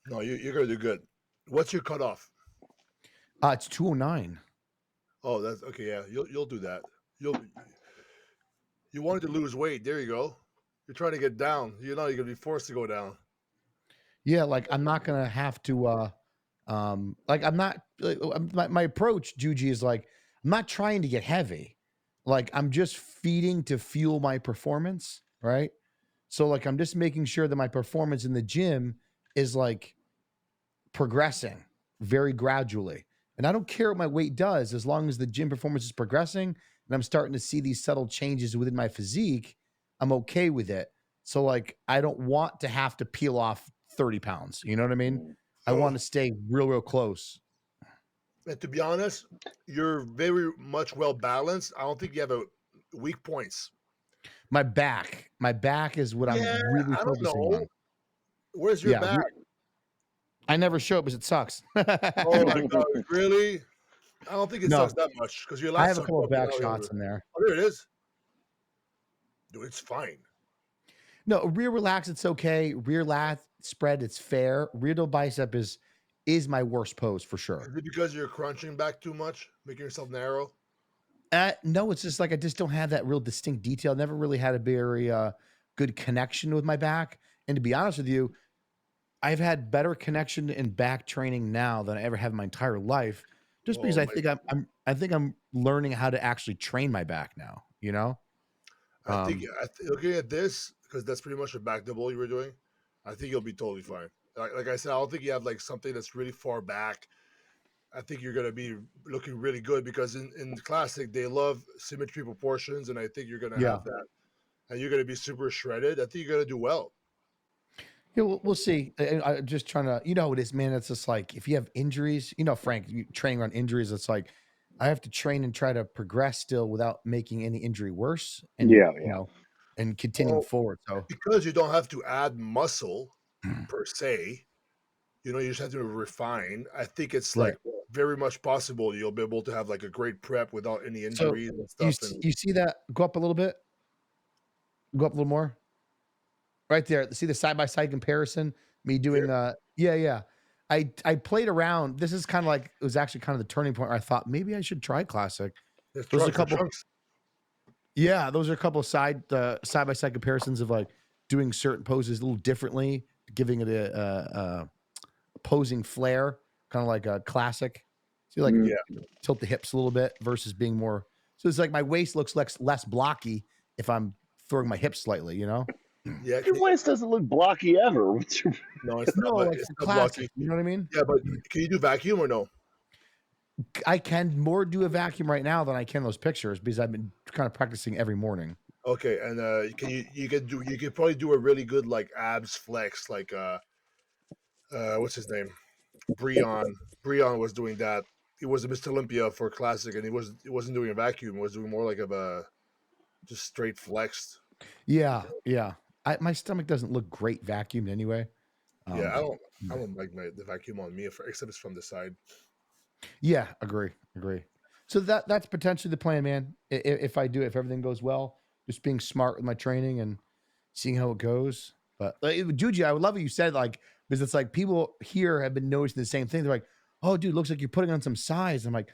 No, you're going to do good. What's your cutoff? it's 209. Oh, that's okay. Yeah, you'll do that. You wanted to lose weight. There you go. You're trying to get down. You're going to be forced to go down. Yeah, like I'm not gonna have to. Like I'm not. My approach, Juji, is like I'm not trying to get heavy. Like I'm just feeding to fuel my performance, right? So like I'm just making sure that my performance in the gym is like progressing very gradually. And I don't care what my weight does as long as the gym performance is progressing and I'm starting to see these subtle changes within my physique. I'm okay with it. So like I don't want to have to peel off 30 pounds. You know what I mean? I want to stay real close. And to be honest, you're very much well balanced. I don't think you have weak points. My back is what I'm really I don't focusing know. on. Where's your back? I never show it because it sucks. Oh my god, really? I don't think it sucks that much because your I last. have a couple of back shots in there. Oh, there it is. Dude, it's fine. No, rear relax, it's okay. Rear lat spread, it's fair. Rear to bicep is my worst pose for sure. Is it because you're crunching back too much, making yourself narrow? No, it's just like I just don't have that real distinct detail. Never really had a very good connection with my back. And to be honest with you, I've had better connection in back training now than I ever have in my entire life. Just because I think I'm learning how to actually train my back now. You know, I think looking at this, because that's pretty much a back double you were doing, I think you'll be totally fine. Like I said, I don't think you have like something that's really far back. I think you're gonna be looking really good because in classic they love symmetry proportions, and I think you're gonna have that, and you're gonna be super shredded. I think you're gonna do well. Yeah, we'll see. I'm just trying to, you know, how it is, man. It's just like if you have injuries, you know, Frank, training on injuries, it's like I have to train and try to progress still without making any injury worse. And Yeah, you know, and continuing forward. So because you don't have to add muscle per se, you know, you just have to refine. I think it's Right. like very much possible you'll be able to have like a great prep without any injuries and stuff. You see that? Go up a little bit. Go up a little more. Right there. See the side by side comparison. Me doing yeah. I played around. This is kind of like, it was actually kind of the turning point where I thought maybe I should try classic. Those are a couple. Yeah, those are a couple of side by side comparisons of like doing certain poses a little differently, giving it a posing flair, kind of like a classic. So you like tilt the hips a little bit versus being more. So it's like my waist looks less blocky if I'm throwing my hips slightly, you know. Yeah, Your waist doesn't look blocky ever. No, it's not. Like it's classic. You know what I mean? Yeah, but can you do vacuum or no? I can more do a vacuum right now than I can those pictures because I've been kind of practicing every morning. Okay, and you can probably do a really good like abs flex like what's his name? Breon was doing that. He was a Mr. Olympia for classic, and he wasn't doing a vacuum. He was doing more like of a just straight flexed. Yeah. My stomach doesn't look great vacuumed anyway. Yeah, I don't like the vacuum on me except it's from the side. Yeah, agree. So that's potentially the plan, man. If everything goes well, just being smart with my training and seeing how it goes. But Juji, I would love what you said, like, because it's like people here have been noticing the same thing. They're like, "Oh, dude, looks like you're putting on some size." I'm like,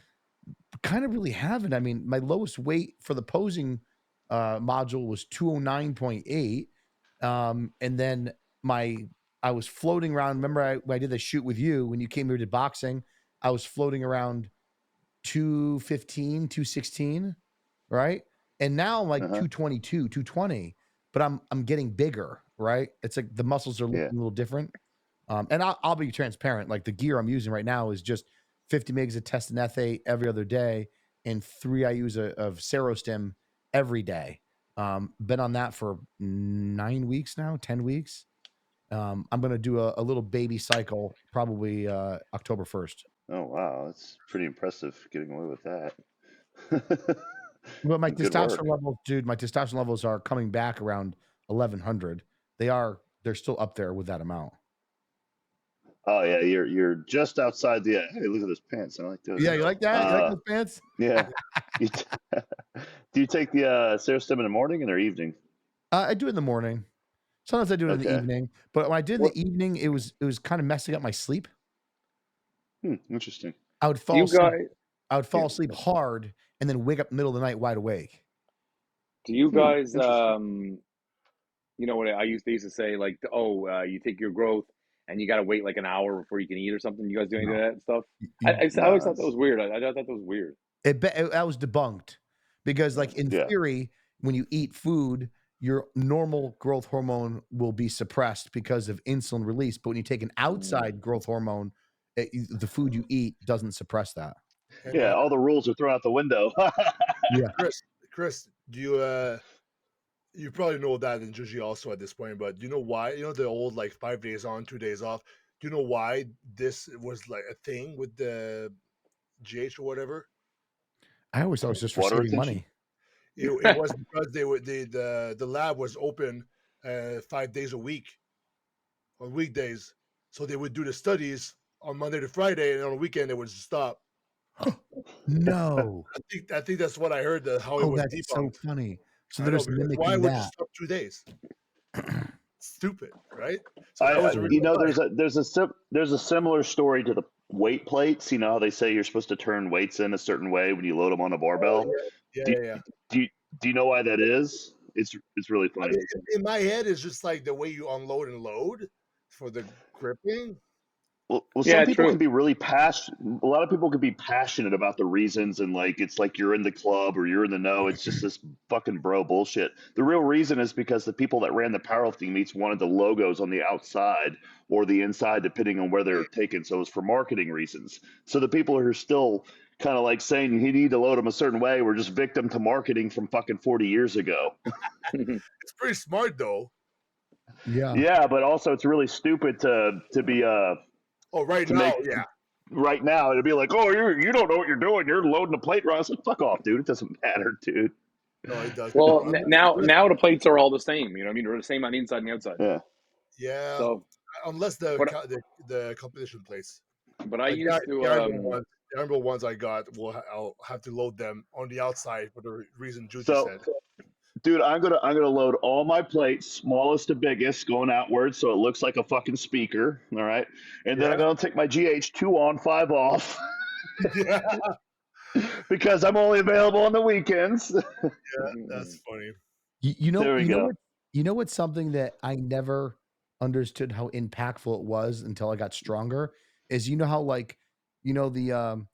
kind of really haven't. I mean, my lowest weight for the posing module was 209.8, and then I was floating around. Remember, I did the shoot with you when you came here to boxing. I was floating around 215, 216, right? And now I'm like 222, 220, but I'm getting bigger, right? It's like the muscles are looking a little different. And I'll be transparent. Like the gear I'm using right now is just 50 megs of test and ethate every other day and 3 IUs of Serostim every day. Been on that for 9 weeks now, 10 weeks. I'm going to do a little baby cycle probably October 1st. Oh, wow. That's pretty impressive getting away with that. But my testosterone levels, dude, are coming back around 1100. They're still up there with that amount. Oh yeah, you're just outside the. Hey, look at those pants. I like those. Yeah, you like that? You like those pants? Yeah. Do you take the Serostim in the morning or evening? I do it in the morning. Sometimes I do it in the evening. But when I did in the evening, it was kind of messing up my sleep. Interesting. I would fall asleep hard and then wake up in the middle of the night wide awake. Do you guys, you know what I used to say, like, you take your growth and you got to wait like an hour before you can eat or something? You guys do any of that stuff? I always thought that was weird. I thought that was weird. That was debunked because, like, in theory, when you eat food, your normal growth hormone will be suppressed because of insulin release. But when you take an outside growth hormone, the food you eat doesn't suppress that. Yeah, all the rules are thrown out the window. Yeah, Chris, do you you probably know that in Juji also at this point, but do you know why? You know the old like 5 days on, 2 days off. Do you know why this was like a thing with the GH or whatever? I always thought it was just for saving money. It was because the lab was open 5 days a week on weekdays, so they would do the studies on Monday to Friday, and on the weekend they would stop. No, I think that's what I heard. How it was that's debunked. so funny. So they're just mimicking why would that. you stop 2 days? Stupid, right? So there's a similar story to the weight plates. You know how they say you're supposed to turn weights in a certain way when you load them on a barbell. Do you know why that is? It's really funny. I mean, in my head, it's just like the way you unload and load for the gripping. Well, some people can be really passionate. A lot of people can be passionate about the reasons, and like it's like you're in the club or you're in the know. It's just this fucking bro bullshit. The real reason is because the people that ran the powerlifting meets wanted the logos on the outside or the inside, depending on where they're taken. So it's for marketing reasons. So the people who are still kind of like saying you need to load them a certain way were just victim to marketing from fucking 40 years ago. It's pretty smart though. Yeah. Yeah, but also it's really stupid to be right now, yeah. right now, it'd be like, oh, you don't know what you're doing. You're loading the plate wrong. It's like, fuck off, dude. It doesn't matter, dude. No, it does. Well, now the plates are all the same. You know what I mean? They're the same on the inside and the outside. Yeah. Yeah, So, unless the competition plates. but I Like used to. the Rambo ones I got, I'll have to load them on the outside for the reason Juju said. Dude, I'm gonna load all my plates, smallest to biggest, going outwards, so it looks like a fucking speaker. All right, and then I'm gonna take my GH 2 on, 5 off. Yeah. Because I'm only available on the weekends. Yeah, that's funny. You know, There we go. You know what's something that I never understood how impactful it was until I got stronger is how the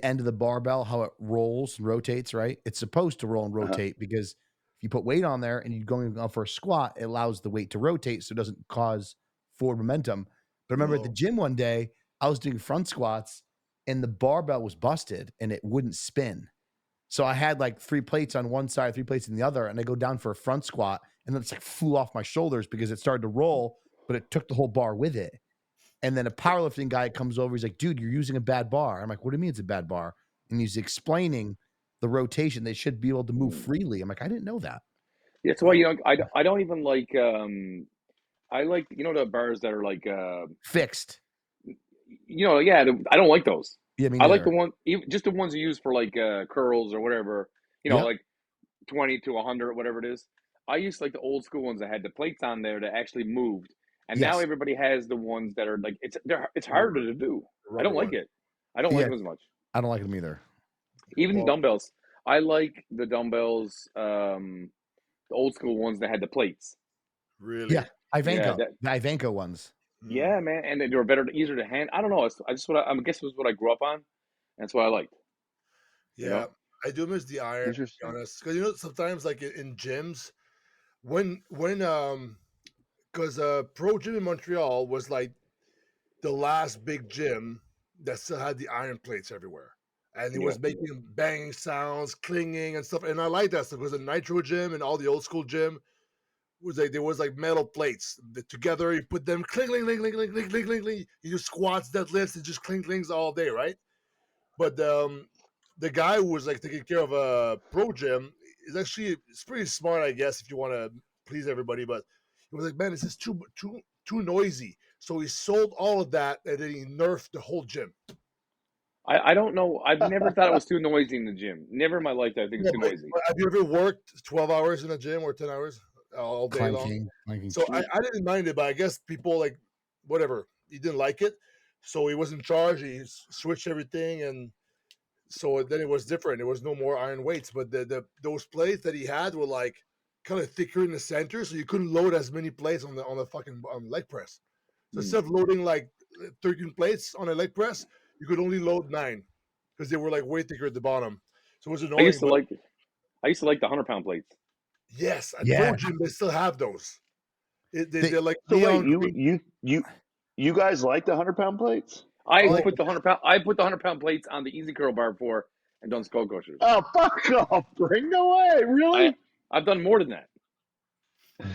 end of the barbell, how it rolls and rotates, right? It's supposed to roll and rotate because if you put weight on there and you're going for a squat, it allows the weight to rotate so it doesn't cause forward momentum. But I remember at the gym one day, I was doing front squats and the barbell was busted and it wouldn't spin. So I had like 3 plates on one side, 3 plates on the other, and I go down for a front squat and then it's like flew off my shoulders because it started to roll, but it took the whole bar with it. And then a powerlifting guy comes over. He's like, dude, you're using a bad bar. I'm like, what do you mean it's a bad bar? And he's explaining the rotation. They should be able to move freely. I'm like, I didn't know that. Yeah, that's why I don't even like. I like the bars that are like fixed. I don't like those. Yeah, me I like neither. just the ones you use for like curls or whatever. Like 20 to 100, whatever it is. I used to like the old school ones that had the plates on there that actually moved. And now everybody has the ones that are like it's harder to do. I don't like it. I don't like them as much. I don't like them either. Even dumbbells. I like the dumbbells, the old school ones that had the plates. Really? Yeah, Ivanko. The Ivanko ones. Yeah, man, and they were better, easier to hand. I don't know. I guess it was what I grew up on. That's what I liked. Yeah, I do miss the iron. To be honest, because sometimes like in gyms, when because Pro Gym in Montreal was like the last big gym that still had the iron plates everywhere, and it was making banging sounds, clinging and stuff. And I like that stuff because the Nitro Gym and all the old school gym was like there was like metal plates together. You put them cling, cling, cling, cling, cling, cling, cling, cling, cling. You do squats, deadlifts, and just cling, clings all day, right? But the guy who was like taking care of a Pro Gym is actually it's pretty smart, I guess, if you want to please everybody. But he was like, man, this is too noisy. So he sold all of that and then he nerfed the whole gym. I don't know. I've never thought it was too noisy in the gym. Never in my life did I think it's too noisy. Have you ever worked 12 hours in a gym or 10 hours all day long? So I didn't mind it, but I guess people like whatever. He didn't like it. So he was in charge. He switched everything, and so then it was different. There was no more iron weights, but those plates that he had were like kind of thicker in the center, so you couldn't load as many plates on the fucking leg press. So instead of loading like 13 plates on a leg press, you could only load 9 because they were like way thicker at the bottom. So it was annoying. I used to like the 100-pound plates. Yes, at Pro Gym they still have those. They're like so wait, you guys like the 100-pound plates? I put the 100-pound plates on the easy curl bar before and done skull crushers. Oh, fuck off! Bring no way, really? I've done more than that.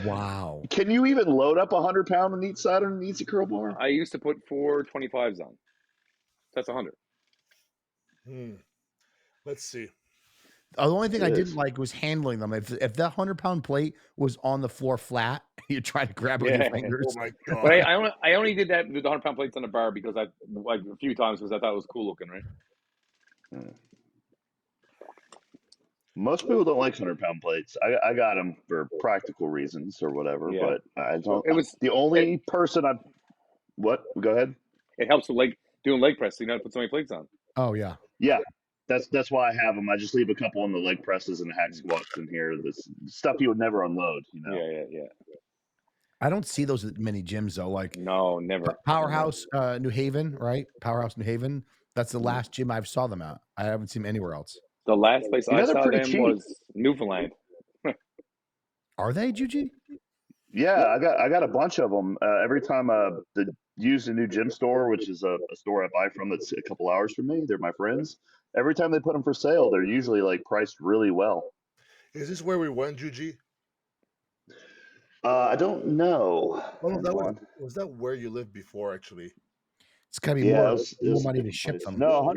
Wow. Can you even load up 100-pound on each side on an easy curl bar? I used to put 4 25s on. That's 100. Let's see. The only thing I didn't like was handling them. If that 100-pound plate was on the floor flat, you try to grab it with your fingers. Oh my god! But I only did that with the 100-pound plates on the bar because I like a few times because I thought it was cool looking, right? Most people don't like 100-pound plates. I got them for practical reasons or whatever, but I don't. It was the only person I. What? Go ahead. It helps with doing leg press. So you know how to put so many plates on. Oh yeah. Yeah. That's why I have them. I just leave a couple on the leg presses and hack squats in here. This stuff you would never unload, Yeah. I don't see those at many gyms though. Like no, never. Powerhouse, New Haven, right? Powerhouse, New Haven. That's the last gym I've saw them at. I haven't seen them anywhere else. The last place I saw them was Newfoundland. Are they, Juji? Yeah, I got a bunch of them. Every time use a new gym store, which is a store I buy from that's a couple hours from me. They're my friends. Every time they put them for sale, they're usually priced really well. Is this where we went, Juji? I don't know. Was that where you lived before, actually? It's got to be Yeah, more, it was more a money to different ship place. them. No,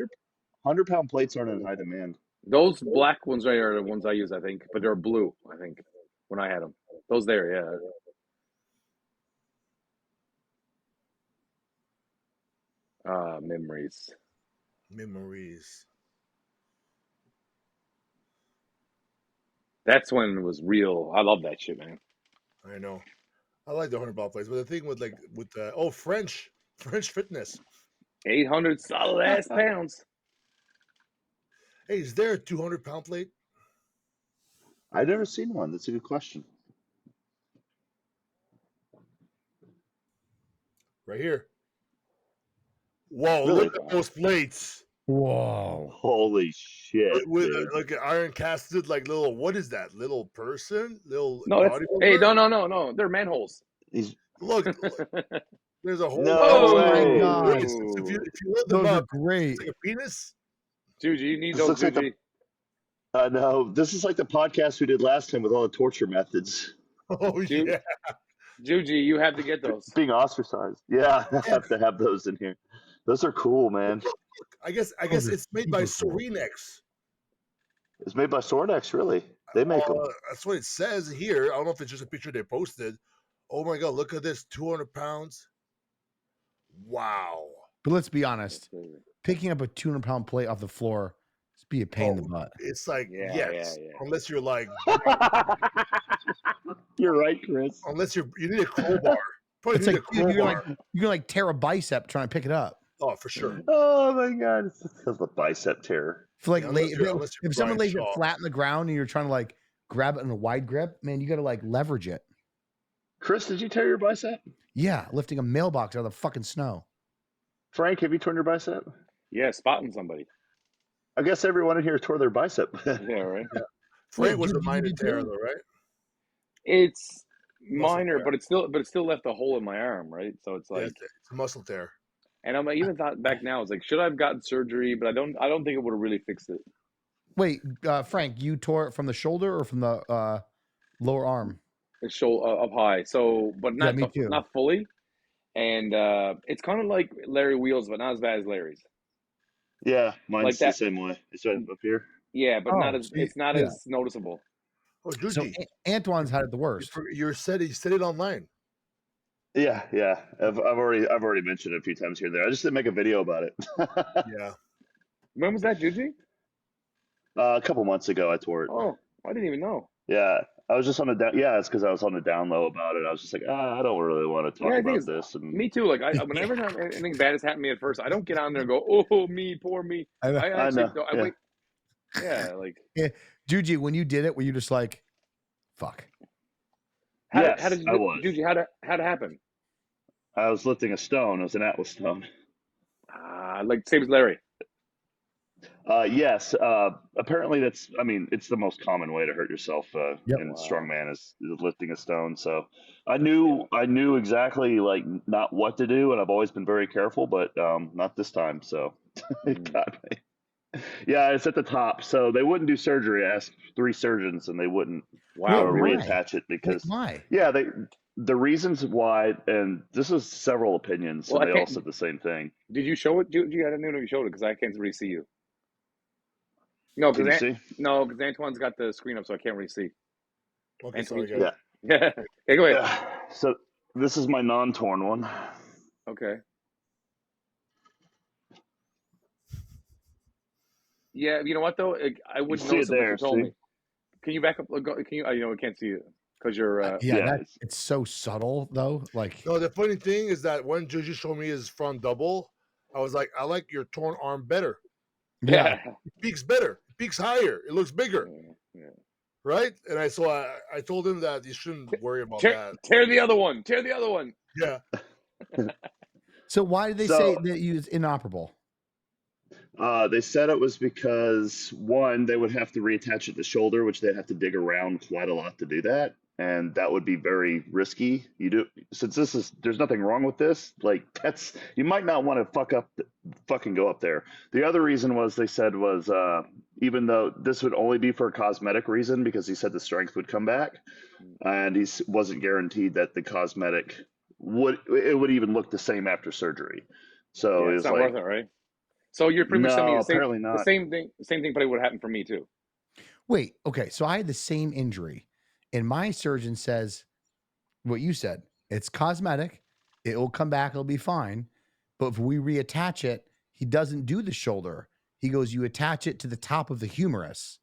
100-pound plates aren't in high demand. Those black ones right are the ones I use, I think, but they're blue. I think when I had them, those there, yeah. Memories. That's when it was real. I love that shit, man. I know. I like the 100-pound plates, but the thing with French fitness. 800 solid ass pounds. Hey, is there a 200-pound plate? I've never seen one. That's a good question. Right here. Whoa, Really? look at those plates. Whoa. Holy shit, With dude. like an iron casted, like little, what is that? Little person? Little No, that's, bodybuilder? hey, no. They're manholes. He's Look, there's a whole. No Oh way. my God. If you load them Those are up, great. it's like a penis. Juji, you need This those, looks like Juji. no, this is like the podcast we did last time with all the torture methods. Oh yeah. Juji, you have to get those. Being ostracized. Yeah, I have to have those in here. Those are cool, man. Look, I guess Those are it's made by super cool. Sorenex. It's made by Sornex, really. They make them. That's what it says here. I don't know if it's just a picture they posted. Oh my god, look at this, 200 pounds. Wow. But let's be honest. Picking up a 200-pound plate off the floor is be a pain in the butt. It's like, Yeah, yes. yeah. Unless you're like, You're right, Chris. unless you need a crowbar. Probably It's need like, a dude, crowbar. you're gonna like tear a bicep trying to pick it up. Oh, for sure. Oh my god, it's because the bicep tear. For like Yeah, unless you're if someone Brian lays Shaw. it flat in the ground and you're trying to like grab it in a wide grip, man, you got to like leverage it. Chris, did you tear your bicep? Yeah, lifting a mailbox out of the fucking snow. Frank, have you torn your bicep? Yeah, spotting somebody. I guess everyone in here tore their bicep. Yeah, right. Frank was dude, a you minor did tear too? though, right? It's Muscle minor, tear. but it still left a hole in my arm, right? So it's Yeah, like, it's a muscle tear. and I'm even thought back now, it's like, should I have gotten surgery? But I don't think it would have really fixed it. Wait, Frank, you tore it from the shoulder or from the lower arm? It's up high, so but not me too. not fully. And it's kind of like Larry Wheels, but not as bad as Larry's. Yeah, mine's Like the that. same way. It's right up here. Yeah, but Oh, not as so you- it's not yeah. as noticeable. Oh, So Juji, Antoine's had it the worst. you said it online. Yeah. I've already mentioned it a few times here and there. I just didn't make a video about it. Yeah. When was that, Juji? A couple months ago, I tore it. Oh, I didn't even know. Yeah, I was just on the yeah. It's because I was on the down low about it. I was just like, I don't really want to talk Yeah, I think about it's- this. And Me too. Like whenever anything bad has happened to me at first, I don't get on there and go, "Oh, me, poor me." I know. I actually, know, I yeah. wait. Yeah, like Juji, when you did it, were you just like, fuck? how Yes, did you I do, was. Juji? How'd it happen? I was lifting a stone. It was an Atlas stone. Like same as Larry. Yes. Apparently, it's the most common way to hurt yourself Yep. in Wow. strongman is lifting a stone. So I knew exactly like not what to do, and I've always been very careful, but not this time. So it got me. Yeah, it's at the top, so they wouldn't do surgery. I asked 3 surgeons, and they wouldn't Wow, Wait, really? why? reattach it because Why? yeah, the reasons why, and this is several opinions, Well, and I they all can't- said the same thing. Did you show it, Juji? I didn't know you showed it because I can't really see you. No, Can you because see? Antoine's got the screen up, so I can't really see. Okay, And sorry, Juji. guys. Yeah. Okay, go ahead. Yeah. So this is my non-torn one. Okay. Yeah, you know what though? I wouldn't see notice it it unless there, you told see? me. Can you back up? Can you? I can't see it because you're. Yeah, yeah, it's so subtle though. Like, No, the funny thing is that when Juju showed me his front double, I was like, I like your torn arm better. yeah, It peaks better. It peaks higher. It looks bigger, Yeah. right? And I told him that you shouldn't worry about Tear, that. tear the other one. Tear the other one. Yeah. So why did they So- say that you was inoperable? They said it was because one, they would have to reattach it to the shoulder, which they'd have to dig around quite a lot to do that, and that would be very risky. Since there's nothing wrong with this. Like you might not want to fucking go up there. The other reason they said was even though this would only be for a cosmetic reason, because he said the strength would come back, and he wasn't guaranteed that the cosmetic would even look the same after surgery. So it it's was not like, worth it, right? So you're pretty much telling me no, the same, apparently the not. same thing. The same thing probably would happen for me too. Wait, okay. So I had the same injury, and my surgeon says what you said. It's cosmetic. It will come back. It'll be fine. But if we reattach it, he doesn't do the shoulder. He goes, you attach it to the top of the humerus.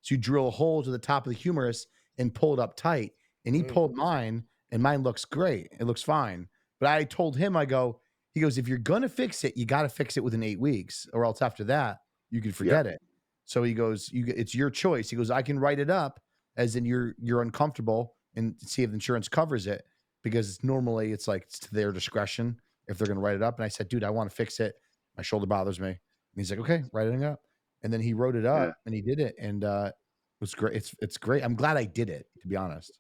So you drill a hole to the top of the humerus and pull it up tight. And he pulled mine, and mine looks great. It looks fine. But I told him, he goes, if you're going to fix it, you got to fix it within 8 weeks, or else after that, you can forget it. So he goes, it's your choice. He goes, I can write it up as in you're uncomfortable and see if insurance covers it, because normally it's to their discretion if they're going to write it up. And I said, dude, I want to fix it. My shoulder bothers me. And he's like, okay, write it up. And then he wrote it up and he did it. And it was great. It's great. I'm glad I did it, to be honest.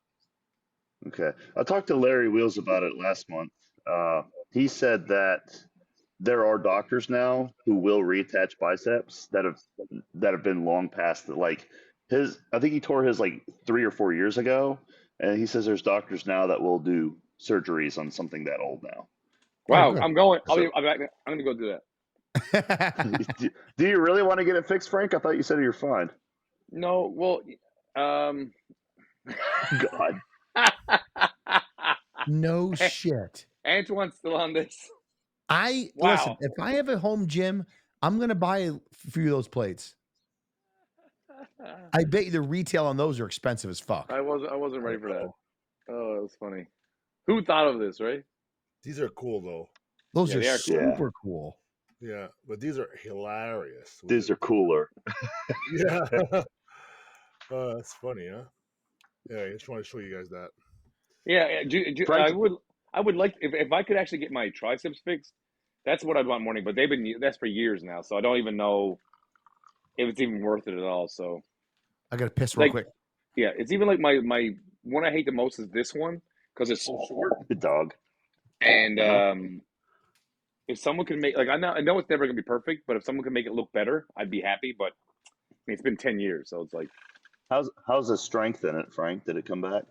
Okay. I talked to Larry Wheels about it last month. He said that there are doctors now who will reattach biceps that have been long past like his. I think he tore his 3 or 4 years ago, and he says there's doctors now that will do surgeries on something that old now. Wow, good. I'm going. I'm going to go do that. Do you really want to get it fixed, Frank? I thought you said you're fine. No, well, God. No shit. Antoine's still on this. Listen, if I have a home gym, I'm going to buy a few of those plates. I bet you the retail on those are expensive as fuck. I wasn't ready for that. Oh, that was funny. Who thought of this, right? These are cool though. Those Yeah, are they are super cool. Yeah, but these are hilarious. These are cooler. Yeah. That's funny, huh? Yeah, I just want to show you guys that. Yeah, I would like if I could actually get my triceps fixed. That's what I'd want morning, but that's for years now, so I don't even know if it's even worth it at all. So I got to piss real quick. Yeah, it's even like my one I hate the most is this one because it's so short. Good dog. And if someone can make I know it's never gonna be perfect, but if someone can make it look better, I'd be happy. But I mean, it's been 10 years, so it's like. How's the strength in it, Frank? Did it come back?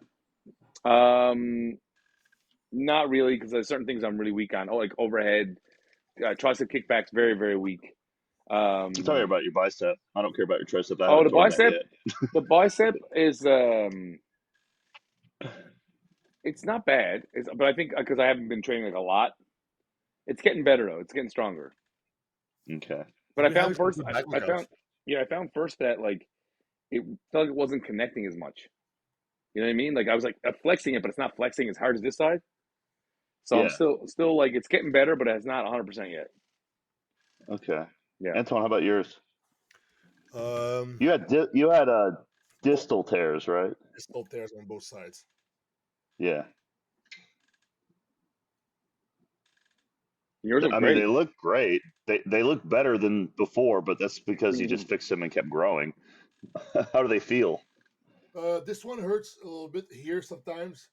Not really, because there's certain things I'm really weak on. Like overhead, tricep kickbacks, very, very weak. I'm talking about your bicep. I don't care about your tricep. The bicep. The bicep is it's not bad. But I think because I haven't been training a lot, it's getting better though. It's getting stronger. Okay. But I found first that it felt like it wasn't connecting as much. You know what I mean? I was flexing it, but it's not flexing as hard as this side. So I'm still it's getting better, but it's not 100% yet. Okay. Yeah. Antoine, how about yours? You had distal tears, right? Distal tears on both sides. Yeah. Yours look great. Mean, they look great. They look better than before, but that's because you just fixed them and kept growing. How do they feel? This one hurts a little bit here sometimes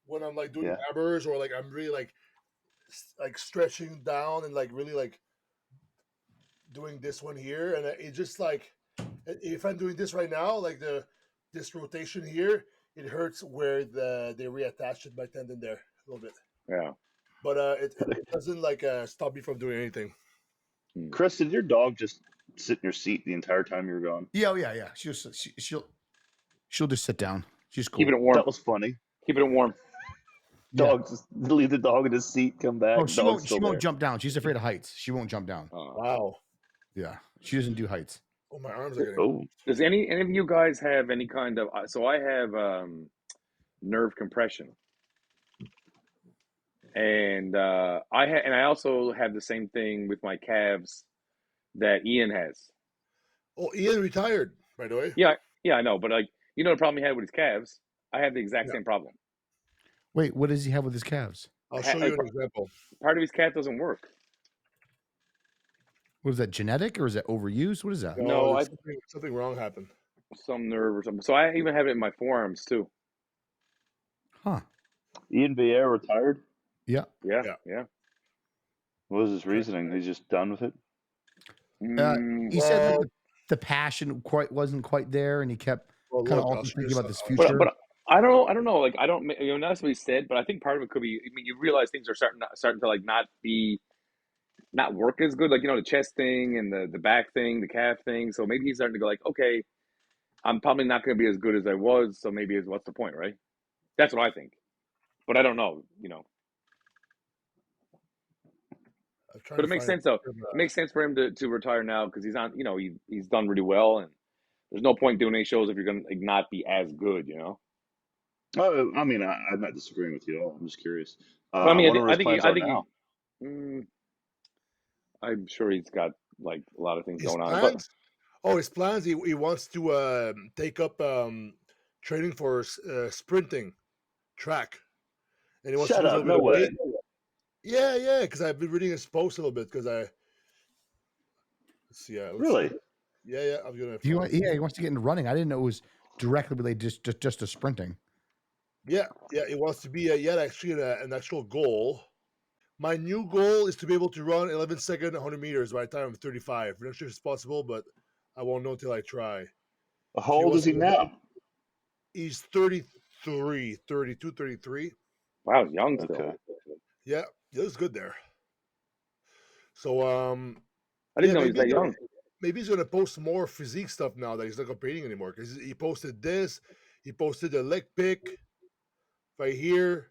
when I'm doing grabbers or I'm really stretching down and really doing this one here, and it just if I'm doing this right now, this rotation here, it hurts where they reattached my tendon there a little bit. Yeah. But it doesn't stop me from doing anything. Chris, did your dog just sit in your seat the entire time you were gone? Yeah. She'll just sit down. She's cool. Keeping it warm. That was funny. Keeping it warm. Dog, just leave the dog in his seat, come back. Oh, she won't jump down. She's afraid of heights. She won't jump down. Wow. Yeah, she doesn't do heights. Oh, my arms are getting. Oh. Does any of you guys have any kind of? So I have nerve compression, and I also have the same thing with my calves that Iain has. Oh, Iain retired, by the way. Yeah, I know, but the problem he had with his calves, I have the exact same problem. Wait, what does he have with his calves? I'll show you an example. Part of his calf doesn't work. What is that, genetic or is that overuse? What is that? No, something wrong happened. Some nerve or something. So I even have it in my forearms too. Huh. Ian Valliere retired? Yeah. Yeah. What was his reasoning? He's just done with it? He said the passion wasn't quite there, and he kept kind of also thinking about this future. But I don't know. That's what he said. But I think part of it could be. I mean, you realize things are starting to not be not work as good, like, the chest thing and the back thing, the calf thing. So maybe he's starting to go like, okay, I'm probably not going to be as good as I was. So maybe what's the point, right? That's what I think. But I don't know, But it makes sense, though. It makes sense for him to retire now because he's on, he's done really well. And there's no point doing any shows if you're going to not be as good, Oh, I mean, I'm not disagreeing with you at all. I'm just curious. But I I mean, wonder what his plans are think now. I'm sure he's got like a lot of things His going on. plans? His plans. He wants to take up training for sprinting track, and he wants to Shut lose a up! little No bit of way. weight. Yeah. Because I've been reading his post a little bit. Because let's see. Really? Yeah. I'm gonna. He wants to get into running. I didn't know it was directly related just to sprinting. Yeah. He wants to be actually an actual goal. My new goal is to be able to run 11-second 100 meters by the time I'm 35. I'm not sure if it's possible, but I won't know until I try. How old is he now? He's 33, 32, 33. Wow, young still. Okay. Yeah, he looks good there. So, I didn't know he was that young. Maybe he's going to post more physique stuff now that he's not competing anymore. Because he posted this. He posted the leg pick right here.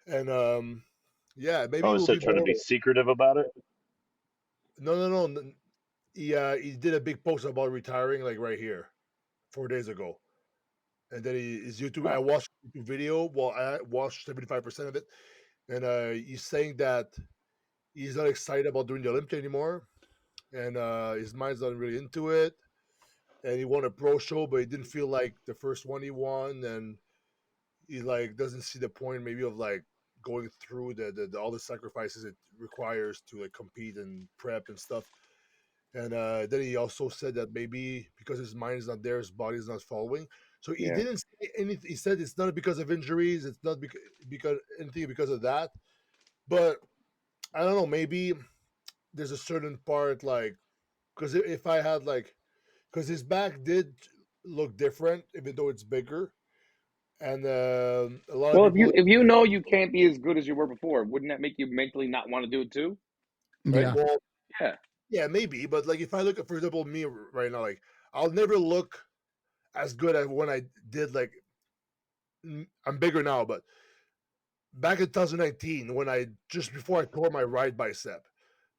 And, maybe Oh, we'll instead be of trying to be secretive about it? No. He did a big post about retiring, like right here, 4 days ago. And then his YouTube. I watched the YouTube video. Well, I watched 75% of it, and he's saying that he's not excited about doing the Olympia anymore, and his mind's not really into it. And he won a pro show, but he didn't feel like the first one he won, and he like doesn't see the point maybe of like going through the all the sacrifices it requires to like compete and prep and stuff. And then he also said that maybe because his mind is not there, his body is not following. So he didn't say anything. He said it's not because of injuries. It's not because anything because of that. But I don't know. Maybe there's a certain part like because if I had like because his back did look different, even though it's bigger. And a lot Well, of people. if you know you can't be as good as you were before, wouldn't that make you mentally not want to do it too? Right? Yeah. Well, Yeah. Yeah, maybe. But like if I look at, for example, me right now, like I'll never look as good as when I did. Like I'm bigger now, but back in 2019, when I just before I tore my right bicep,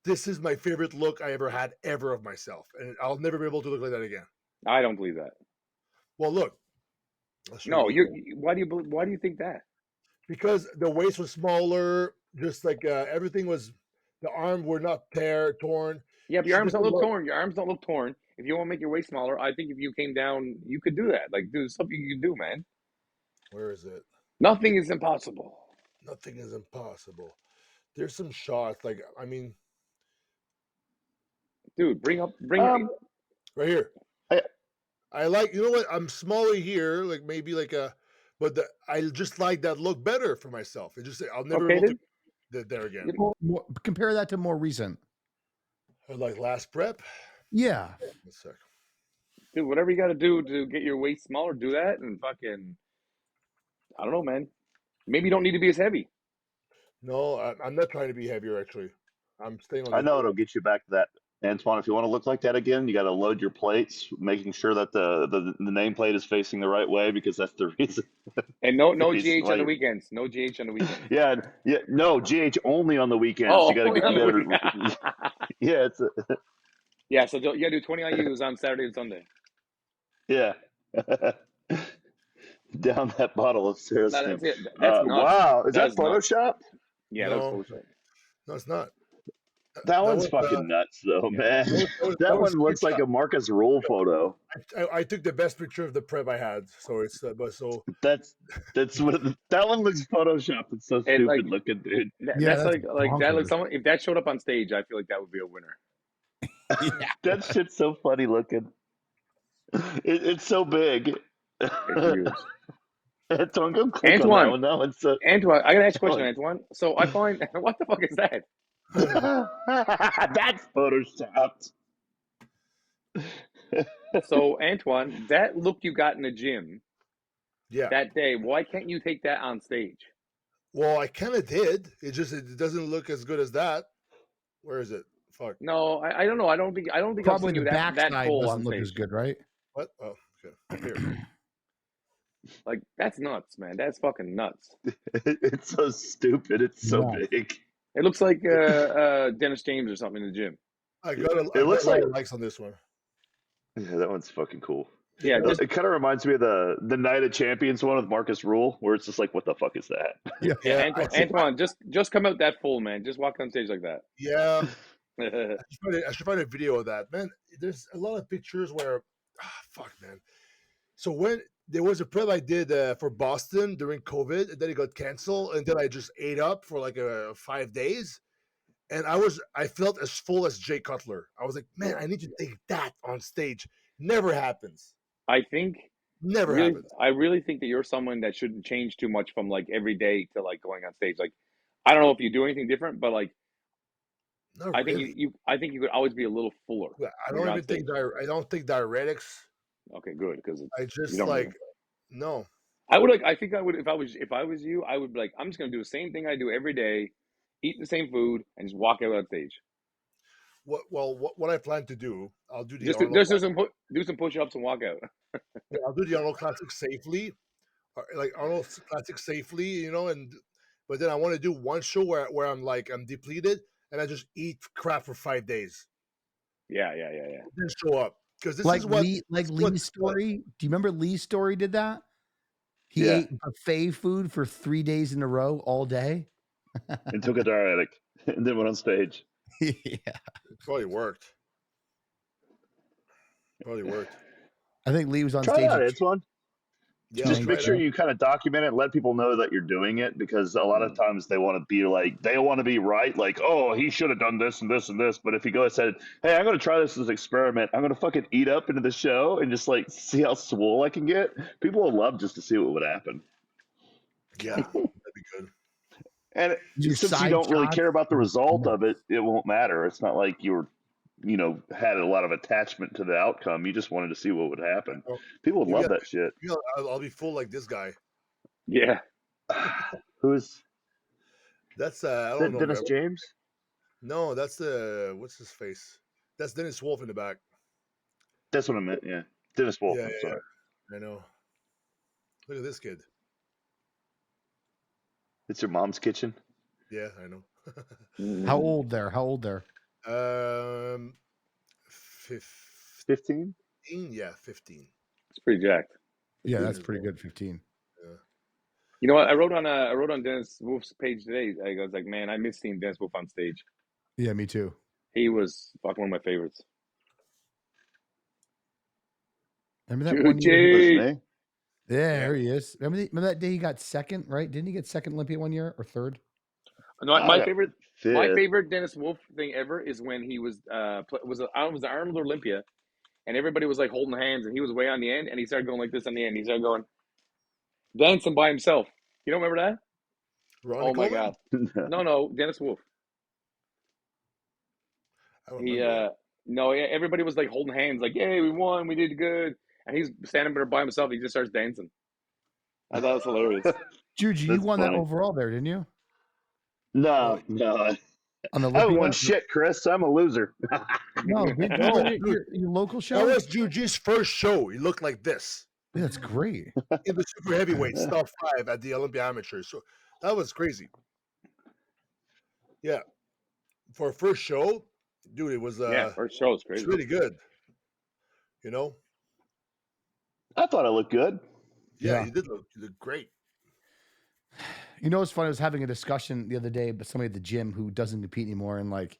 this is my favorite look I ever had of myself, and I'll never be able to look like that again. I don't believe that. Well, look. No, why do you think that? Because the waist was smaller, just like everything was. The arm were not torn. Yeah, but your arms don't look torn. Your arms don't look torn. If you want to make your waist smaller, I think if you came down, you could do that. Like, there's something you can do, man. Where is it? Nothing is impossible. Nothing is impossible. There's some shots, like I mean, dude, bring it right here. I like, you know what? I'm smaller here, like maybe like but I just like that look better for myself. It just I'll never be able to there again. Compare that to more recent. Like last prep. Yeah. One sec. Dude, whatever you got to do to get your waist smaller, do that, and fucking, I don't know, man. Maybe you don't need to be as heavy. No, I'm not trying to be heavier. Actually, I'm staying on. I know it'll get you back to that, Antoine. If you want to look like that again, you got to load your plates, making sure that the nameplate is facing the right way, because that's the reason. And no GH on the weekends. No GH on the weekends. Yeah, no GH only on the weekends. Oh, you got to yeah, it's yeah. So you got to do 20 IUs on Saturday and Sunday. Yeah. Down that bottle of Saracen. That's wow, is that Photoshop? Yeah, that was Photoshop. No, it's not. That one's fucking nuts, though, man. That one looks like a Marcus Roll photo. I took the best picture of the prep I had, so it's that's what that one looks photoshopped. It's so stupid looking, dude. That's like that looks. If that showed up on stage, I feel like that would be a winner. That shit's so funny looking. It's so big. It's huge. Antoine, go click on that one. That one's so... Antoine, I gotta ask you a question, Antoine. So I find what the fuck is that? That's photoshopped. So Antoine, that look you got in the gym, that day, why can't you take that on stage? Well, I kind of did. It doesn't look as good as that. Where is it? Fuck. No, I don't know. I don't think I've Probably seen the you that backside full on doesn't look stage. as good, right? What? Oh, okay. Here. Like that's nuts, man. That's fucking nuts. It's so stupid. It's so Nuts. big. It looks like Dennis James or something in the gym. I got It looks a lot like- of likes on this one. Yeah, that one's fucking cool. Yeah, just It kind of reminds me of the Night of Champions one with Marcus Rule, where it's just like, what the fuck is that? Yeah, Antoine, just come out that full, man. Just walk on stage like that. Yeah. I should find a video of that, man. There's a lot of pictures where, fuck, man. So when there was a prep I did for Boston during COVID, and then it got canceled, and then I just ate up for like 5 days, and I felt as full as Jay Cutler. I was like, man, I need to take that on stage. Never happens. I think Never really, happens. I really think that you're someone that shouldn't change too much from like every day to like going on stage. Like, I don't know if you do anything different, but like, Not I think really. I think you could always be a little fuller. I when you're don't on even think stage. I don't think diuretics. Okay, good because I just you don't like really- no. I would like. I think I would if I was you. I would be like, I'm just gonna do the same thing I do every day, eat the same food, and just walk out on stage. What I plan to do, I'll do the Just Arnold do some push-ups and walk out. I'll do the Arnold Classic safely, like Arnold Classic safely, but then I want to do one show where I'm depleted and I just eat crap for 5 days, Yeah. then show up because this Like is what Lee's story. Do you remember Lee's story? Did that? He Yeah. ate buffet food for 3 days in a row all day. And took a diuretic and then went on stage. Yeah. It probably worked. I think Lee was on Try stage. that, at- Antoine. Yeah, Just I'll make try sure that. you kind of document it, let people know that you're doing it, because a lot of times they want to be right, like, oh, he should have done this and this and this. But if he goes and said, hey, I'm going to try this as an experiment, I'm going to fucking eat up into the show and just like see how swole I can get, people will love just to see what would happen. Yeah, that'd be good. And Do since you side don't really shots. care about the result of it, it won't matter. It's not like had a lot of attachment to the outcome. You just wanted to see what would happen. Oh, People would you love got- that shit. I'll be full like this guy. Yeah. Who's That's I don't know. Dennis man. James? No, that's what's his face? That's Dennis Wolf in the back. That's what I meant. Yeah, Dennis Wolf. Yeah, I'm yeah, sorry. I know. Look at this kid. It's your mom's kitchen. Yeah, I know. How old there? 15. 15? Yeah, 15. It's pretty jacked. Yeah, 15 that's as pretty well. good. 15. You know what? I wrote on Dennis Wolf's page today. I was like, man, I miss seeing Dennis Wolf on stage. Yeah, me too. He was fucking one of my favorites. Remember that one year? Juji! Listen, eh? Yeah, there he is. Remember that day he got second, right? Didn't he get second Olympia one year or third? No, my Yeah. favorite Fifth. My favorite Dennis Wolf thing ever is when he was the Arnold Olympia, and everybody was like holding hands, and he was way on the end, and he started going like this on the end. He started going dancing by himself. You don't remember that? Ronnie Oh my Coleman? god! No, Dennis Wolf. I don't He remember. everybody was like holding hands, like, "Yay, we won, we did good," and he's standing there by himself. He just starts dancing. I thought it was hilarious. Juji, you That's won funny. that overall there, didn't you? No. On the I haven't Olympia? won shit, Chris. I'm a loser. No, did you No, win it dude. your local That show? was Juji's first show. He looked like this Yeah, that's great. in the super heavyweight stuff 5 at the Olympia Amateur. So that was crazy. Yeah, for a first show, dude, it was Yeah, first show was it's crazy. really good. You know, I thought I looked good. yeah, Yeah. you did look great. You know what's funny? I was having a discussion the other day with somebody at the gym who doesn't compete anymore, and like,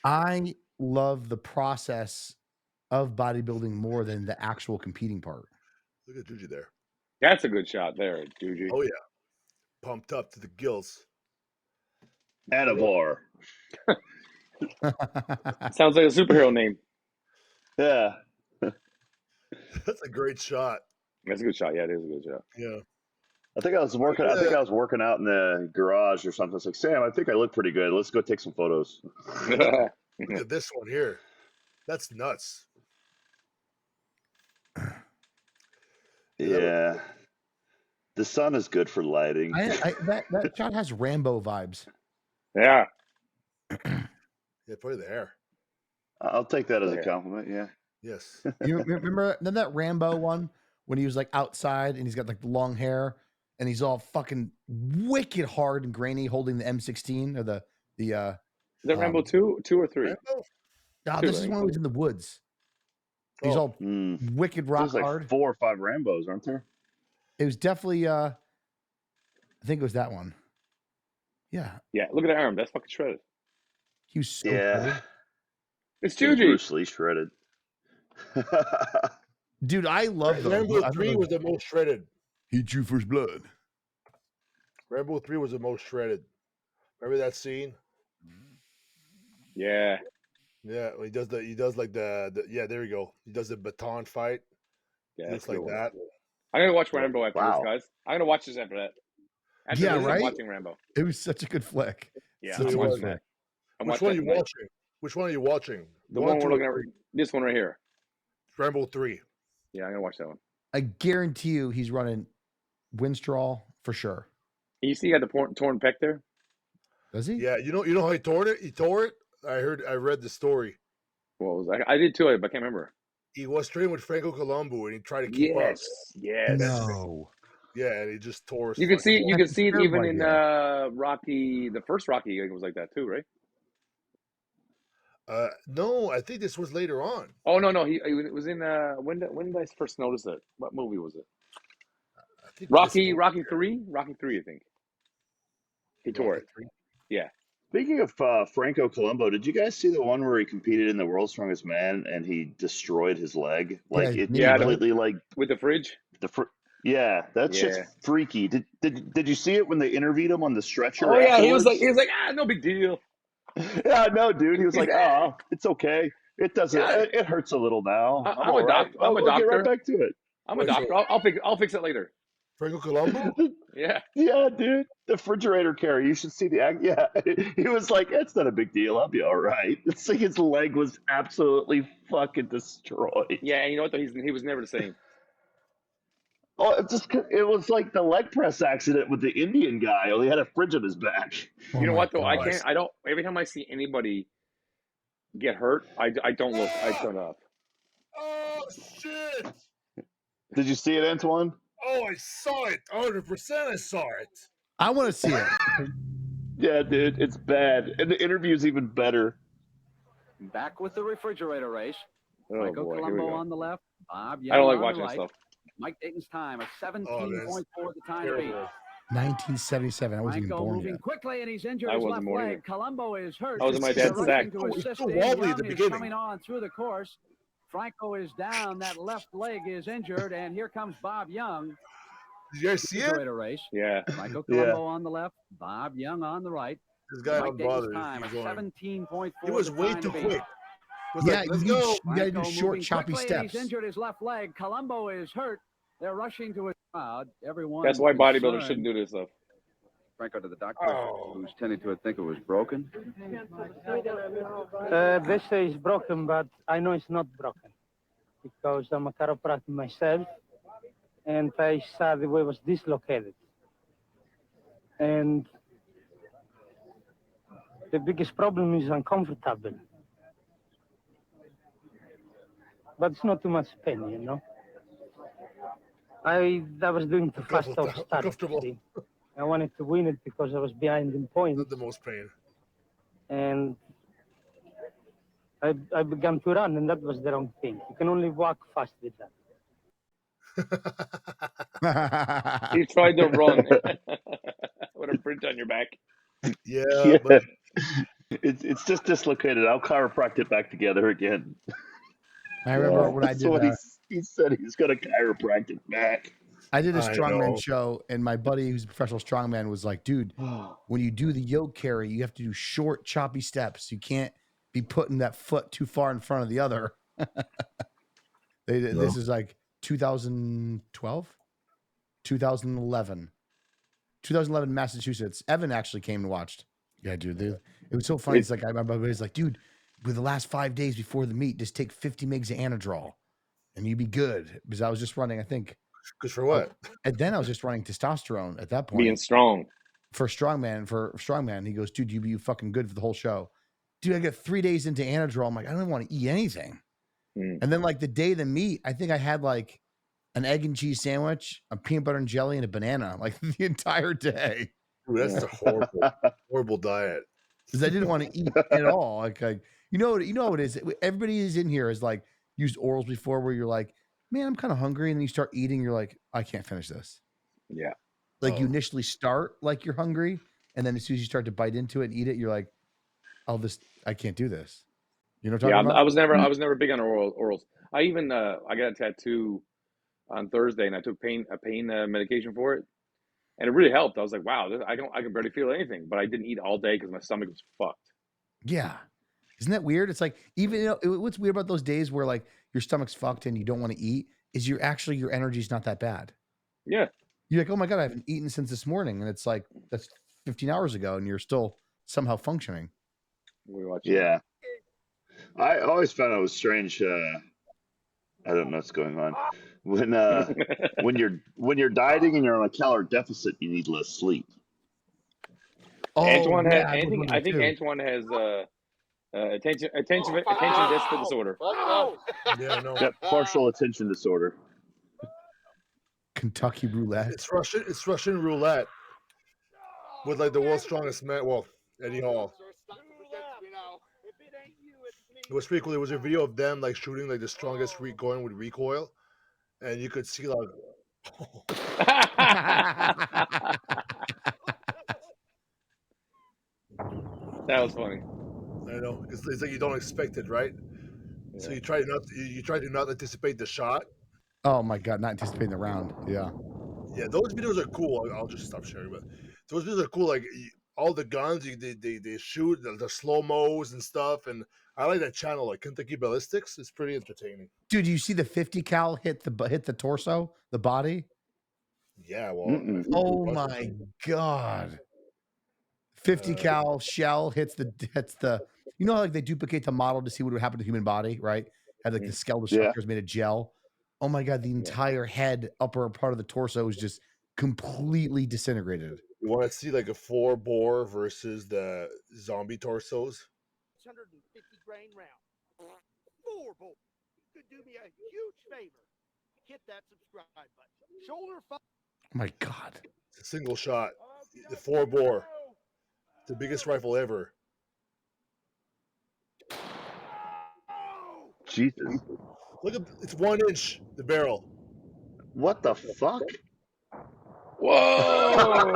I love the process of bodybuilding more than the actual competing part. Look at Juji there. That's a good shot there, Juji. Oh yeah, pumped up to the gills. Anavar. Sounds like a superhero name. Yeah. That's a great shot. That's a good shot. Yeah, it is a good shot. Yeah. I think I was working out in the garage or something. It's like, Sam, I think I look pretty good. Let's go take some photos. Look at this one here. That's nuts. Yeah. The sun is good for lighting. That shot has Rambo vibes. Yeah. Yeah, probably the hair. I'll take that as a Yeah. compliment. Yeah. Yes. You remember then that Rambo one when he was like outside and he's got like the long hair and he's all fucking wicked hard and grainy holding the M16 or the Is that Rambo 2 or 3? Rambo? No, Two, this I is think when he was in the woods. He's Oh. all wicked rock There's like hard. 4 or 5 Rambos, aren't there? It was definitely I think it was that one. Yeah. Yeah, look at the arm. That's fucking shredded. He was so Yeah. shredded. It's He's Juji. Bruce Lee shredded. Dude, I love those. Rambo I 3 don't was know. the most shredded. He drew first blood. Rambo 3 was the most shredded. Remember that scene? Yeah. Yeah, when he does like the yeah, there you go. He does the baton fight. Yeah, He that's looks like a good one. that. I'm going to watch Rambo after Wow. this, guys. I'm going to watch this after that. After Yeah, this, I'm right? watching Rambo. It was such a good flick. Yeah, Such So a you good watch- flick. I'm Which one are watching you that tonight. watching? Which one are you watching? The One, one two, we're or looking at. three? This one right here. Rambo 3. Yeah, I'm going to watch that one. I guarantee you he's running Winstraw for sure. You see, he had the torn pec there. Does he? Yeah, you know how he tore it? He tore it. I read the story. What was I did too, but I can't remember. He was training with Franco Columbu and he tried to keep up. Yes. No. Yeah, and he just tore his You can see fucking you That's can see it terrible even in idea. Rocky, the first Rocky. I think it was like that too, right? no, I think this was later on. Oh no, he it was in when did I first notice it? What movie was it? I think Rocky this one. 3, I think. He tore it. Rocky 3. Yeah. Speaking of Franco Columbu, did you guys see the one where he competed in the World's Strongest Man and he destroyed his leg? Like Yeah, it yeah, completely like With the fridge. yeah, that shit's Yeah. freaky. Did you see it when they interviewed him on the stretcher? Oh yeah, he was afterwards? like no big deal. Yeah, no, dude. He was like, "Oh, it's okay. It doesn't. Yeah. It hurts a little now. I'm all a right. I'm a I'll get right doctor. back to it." I'm a Wait, doctor. so- I'll fix it later. Franco Columbu? Yeah. Yeah, dude. The refrigerator carrier. You should see the act. Yeah, he was like, "It's not a big deal. I'll be all right." It's like his leg was absolutely fucking destroyed. Yeah, and you know what? Though he was never the same. Oh, it was like the leg press accident with the Indian guy. Only had a fridge on his back. Oh You know my what though? God. I don't. Every time I see anybody get hurt, I don't look. I turn off. Oh shit! Did you see it, Antoine? Oh, I saw it. 100% I saw it. I want to see it. Yeah, dude, it's bad, and the interview's even better. Back with the refrigerator race. Oh Michael boy, here we Columbu go. on the left. Bob I don't like Young on watching the this right. stuff. Mike Dayton's time, a Oh, 17.4 the time to beat. Terrible. 1977. I wasn't even Franco born moving yet. quickly, and he's injured I his wasn't left born leg. either. Columbu is hurt. I was in my They're dad's rushing sack. to Oh, it's assist so him. wobbly at Young the is beginning. coming on through the course. Franco is down. That left leg is injured, and here comes Bob Young. Did you guys see it? Refrigerator race. Yeah. Michael Yeah. Columbu on the left. Bob Young on the right. This guy Mike Dayton's unbothered. time, a He's going. 17.4 He was the way time too to beat. quick. Was Yeah, like, let's you go. gotta do Franco short, moving choppy quickly, and steps. he's injured his left leg. Columbu is hurt. They're rushing to his crowd. Everyone. That's why bodybuilders concerned. shouldn't do this stuff. Franco to the doctor, Oh. who's tending to think it was broken. They say it's broken, but I know it's not broken because I'm a chiropractor myself, and I saw the way it was dislocated. And the biggest problem is uncomfortable, but it's not too much pain, you know. I was doing too fast off start. Uncomfortable. see. I wanted to win it because I was behind in points. Not the most pain. And I began to run, and that was the wrong thing. You can only walk fast with that. He tried to run with a print on your back. Yeah, Yeah, but it's just dislocated. I'll chiropractic it back together again. I remember when I That's did. what he said he's gonna chiropractic back. I did a I strongman know. show, and my buddy, who's a professional strongman, was like, "Dude, when you do the yoke carry, you have to do short, choppy steps. You can't be putting that foot too far in front of the other." This is like 2012, 2011, 2011, Massachusetts. Evan actually came and watched. Yeah, dude, it was so funny. It's like my buddy's like, "Dude, with the last 5 days before the meet, just take 50 mgs of Anadrol, and you'd be good." Because I was just running, I think. because for what? And then I was just running testosterone at that point Being strong. for strongman. He goes, "Dude, you be fucking good for the whole show. dude, I got 3 days into Anadrol. I'm like, I don't even want to eat anything. Mm. And then like the day of the meet, I think I had like an egg and cheese sandwich, a peanut butter and jelly, and a banana like the entire day. Dude, that's a horrible diet. Because I didn't want to eat at all. Like you know what it is. Everybody is in here is like used orals before where you're like, man, I'm kind of hungry, and then you start eating, you're like, I can't finish this. Yeah. Like you initially start like you're hungry, and then as soon as you start to bite into it and eat it, you're like, oh, I can't do this. You know what I'm talking about? I was never big on orals. I even I got a tattoo on Thursday, and I took a pain medication for it, and it really helped. I was like, wow, I can barely feel anything, but I didn't eat all day because my stomach was fucked. Yeah. Isn't that weird? It's like, even what's weird about those days where like your stomach's fucked and you don't want to eat is your energy's not that bad. Yeah. You're like, oh my God, I haven't eaten since this morning. And it's like, that's 15 hours ago and you're still somehow functioning. Yeah. I always found it was strange. I don't know what's going on. When you're dieting and you're on a calorie deficit, you need less sleep. Oh, Antoine I think Antoine has attention deficit disorder. Yeah, no. Got partial attention disorder. Kentucky roulette. It's Russian roulette with like the world's strongest man. Well, Eddie Hall. It was pretty cool. There was a video of them like shooting like the strongest going with recoil, and you could see like. That was funny. I know it's like you don't expect it, right? Yeah. So you try to not anticipate the shot. Oh my God, not anticipating the round. Yeah. Yeah, those videos are cool. I'll just stop sharing, but those videos are cool. Like all the guns, they shoot the slow mos and stuff, and I like that channel, like Kentucky Ballistics. It's pretty entertaining. Dude, you see the 50 cal hit the torso, the body? Yeah. Well. Oh my God. 50 cal shell hits the. You know how like they duplicate the model to see what would happen to the human body, right? Have like the skeletal structures made of gel. Oh my God, the entire head, upper part of the torso is just completely disintegrated. You want to see like a 4-bore versus the zombie torsos? 650 grain round. 4-bore. You could do me a huge favor. Hit that subscribe button. Shoulder fire. Oh my God. It's a single shot. The 4-bore. The biggest rifle ever. Jesus. Look at it's 1 inch, the barrel. What the fuck? Whoa!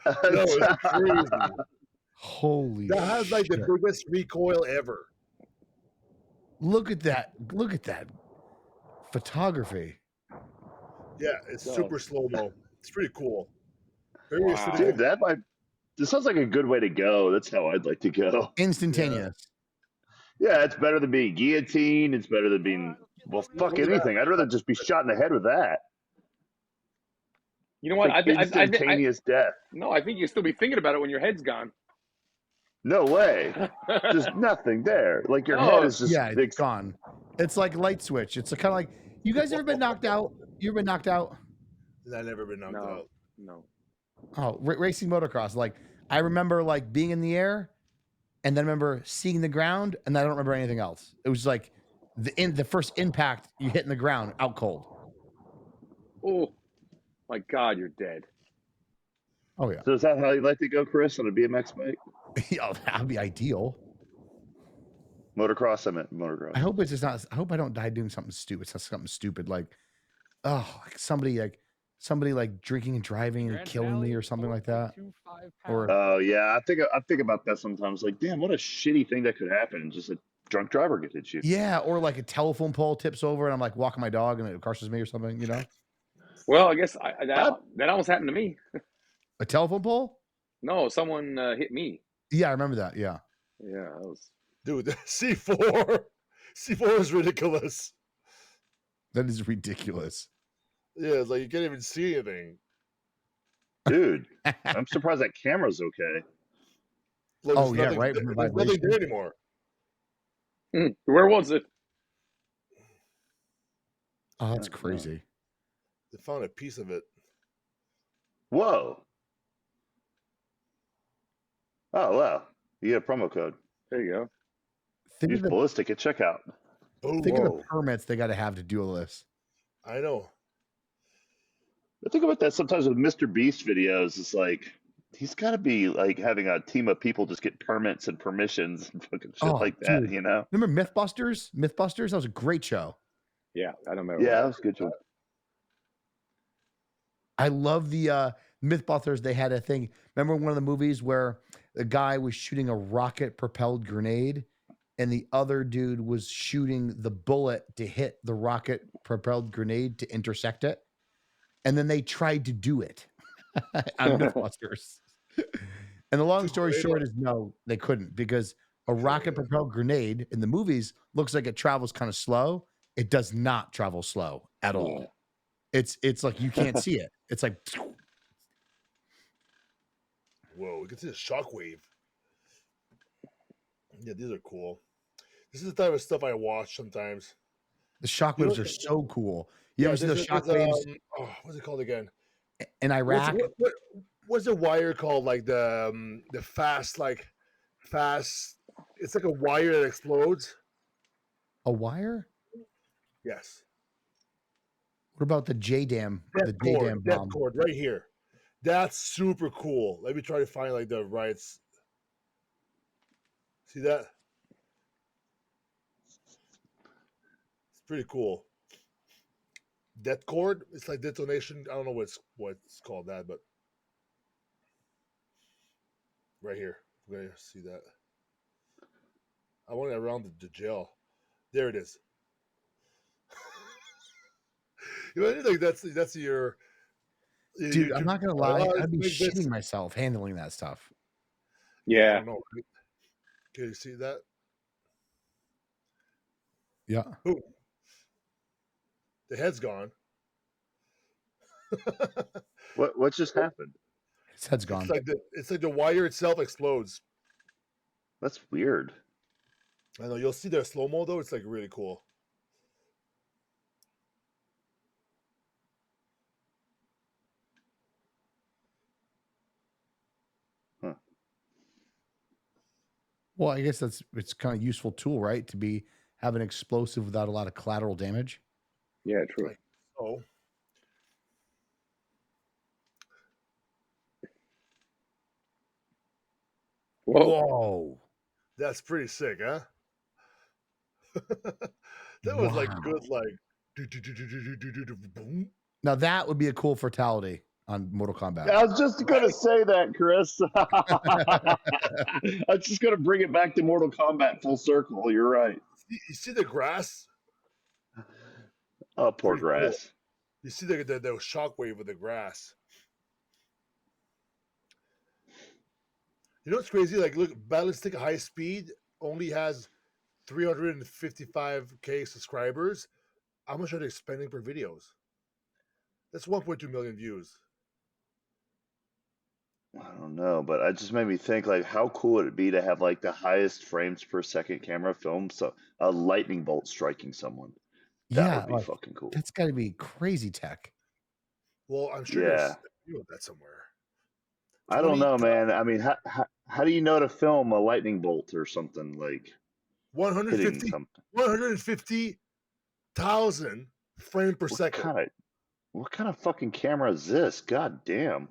That was crazy. Holy That has like shit. the biggest recoil ever. Look at that. Look at that photography. Yeah, it's super slow-mo. It's pretty cool. Very Dude, this sounds like a good way to go. That's how I'd like to go. Instantaneous. Yeah, it's better than being guillotined. It's better than being, well, fuck anything. I'd rather just be shot in the head with that. You know what? Like instantaneous death. No, I think you'll still be thinking about it when your head's gone. No way. Just nothing there. Like your head is just it's gone. It's like light switch. It's kind of like, you guys ever been knocked out? You ever been knocked out? I've never been knocked out. No. Oh, racing motocross. Like I remember like being in the air, and then I remember seeing the ground, and I don't remember anything else. It was like the first impact you hit in the ground, out cold. Oh my God, you're dead. Oh yeah. So is that how you'd like to go, Chris, on a BMX bike? Yeah, that'd be ideal. Motocross, I meant motocross. I hope it's just not. I hope I don't die doing something stupid. It's not something stupid like, like somebody like drinking and driving and killing me or something like that. Or I think about that sometimes. Like, damn, what a shitty thing that could happen. Just a drunk driver could hit you. Yeah, or like a telephone pole tips over and I'm like walking my dog and it crushes me or something. You know. Well, I guess that almost happened to me. A telephone pole? No, someone hit me. Yeah, I remember that. Yeah. Yeah, that was. Dude, C4 is ridiculous. That is ridiculous. Yeah, it's like you can't even see anything. Dude, I'm surprised that camera's okay. Look, yeah, right. There's nothing there anymore. Where was it? Oh, that's crazy. They found a piece of it. Whoa. Oh wow, you get a promo code. There you go. Think Use of the ballistic at checkout. Oh, think of the whoa. permits they got to have to do all this. I know. I think about that sometimes with Mr. Beast videos. It's like he's got to be like having a team of people just get permits and permissions and fucking shit like that. Dude. You know? Remember Mythbusters? Mythbusters, that was a great show. Yeah, I don't remember. Yeah, that was a good show. I love the Mythbusters. They had a thing. Remember one of the movies where the guy was shooting a rocket propelled grenade and the other dude was shooting the bullet to hit the rocket propelled grenade to intersect it? And then they tried to do it on Mythbusters. And the long story short is no, they couldn't, because a rocket propelled grenade in the movies looks like it travels kind of slow. It does not travel slow at all. It's like you can't see it. It's like, Whoa, we can see the shockwave. Yeah, these are cool. This is the type of stuff I watch sometimes. the shockwaves are so cool. You ever see those shockwaves what's it called again? in Iraq? What's the wire called? Like the fast, fast. It's like a wire that explodes. A wire? Yes. What about the J-Dam? The Cord, J-Dam bomb. cord right here. That's super cool. Let me try to find like the rights. See that? It's pretty cool. Det cord. It's like detonation. I don't know what's called that, but right here. We're gonna see that. I want it around the jail. There it is. You know, like that's your. Dude, I'm not gonna lie. I'd be shitting myself handling that stuff. Yeah. I don't know. Can you see that? Yeah. Ooh. The head's gone. What just happened? His head's gone. It's like the wire itself explodes. That's weird. I know. You'll see the slow-mo though. It's like really cool. Huh. Well, I guess it's kind of useful tool, right? To have an explosive without a lot of collateral damage. Yeah, true. Like, so. Whoa. That's pretty sick, huh? That was like good, like boom. Now that would be a cool fatality on Mortal Kombat. I was just going to say that, Chris. I was just going to bring it back to Mortal Kombat full circle. You're right. You see the grass? Oh, poor Pretty grass. Cool. You see the shockwave of the grass. You know what's crazy? Like, look, Ballistic High Speed only has 355K subscribers. How much are they spending per videos? That's 1.2 million views. I don't know, but it just made me think, like, how cool would it be to have like the highest frames per second camera film, so a lightning bolt striking someone? That would be fucking cool. That's got to be crazy tech. Well, I'm sure there's a video of that somewhere. I don't know, man. I mean, how do you know to film a lightning bolt or something like 150,000 frames per second. What kind of fucking camera is this? God damn.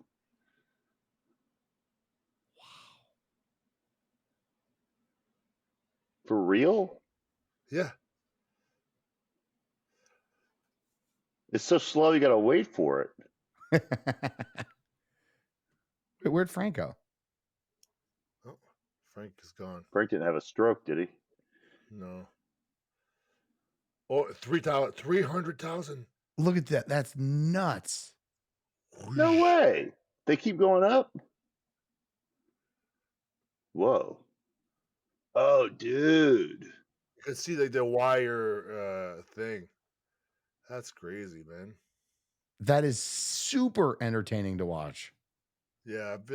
Wow. For real? Yeah. It's so slow, you gotta wait for it. Wait, where'd Frank go? Oh, Frank is gone. Frank didn't have a stroke, did he? No. Oh, 300,000. Look at that. That's nuts. No way. They keep going up? Whoa. Oh, dude. You can see like the wire thing. That's crazy, man. That is super entertaining to watch. Yeah, I've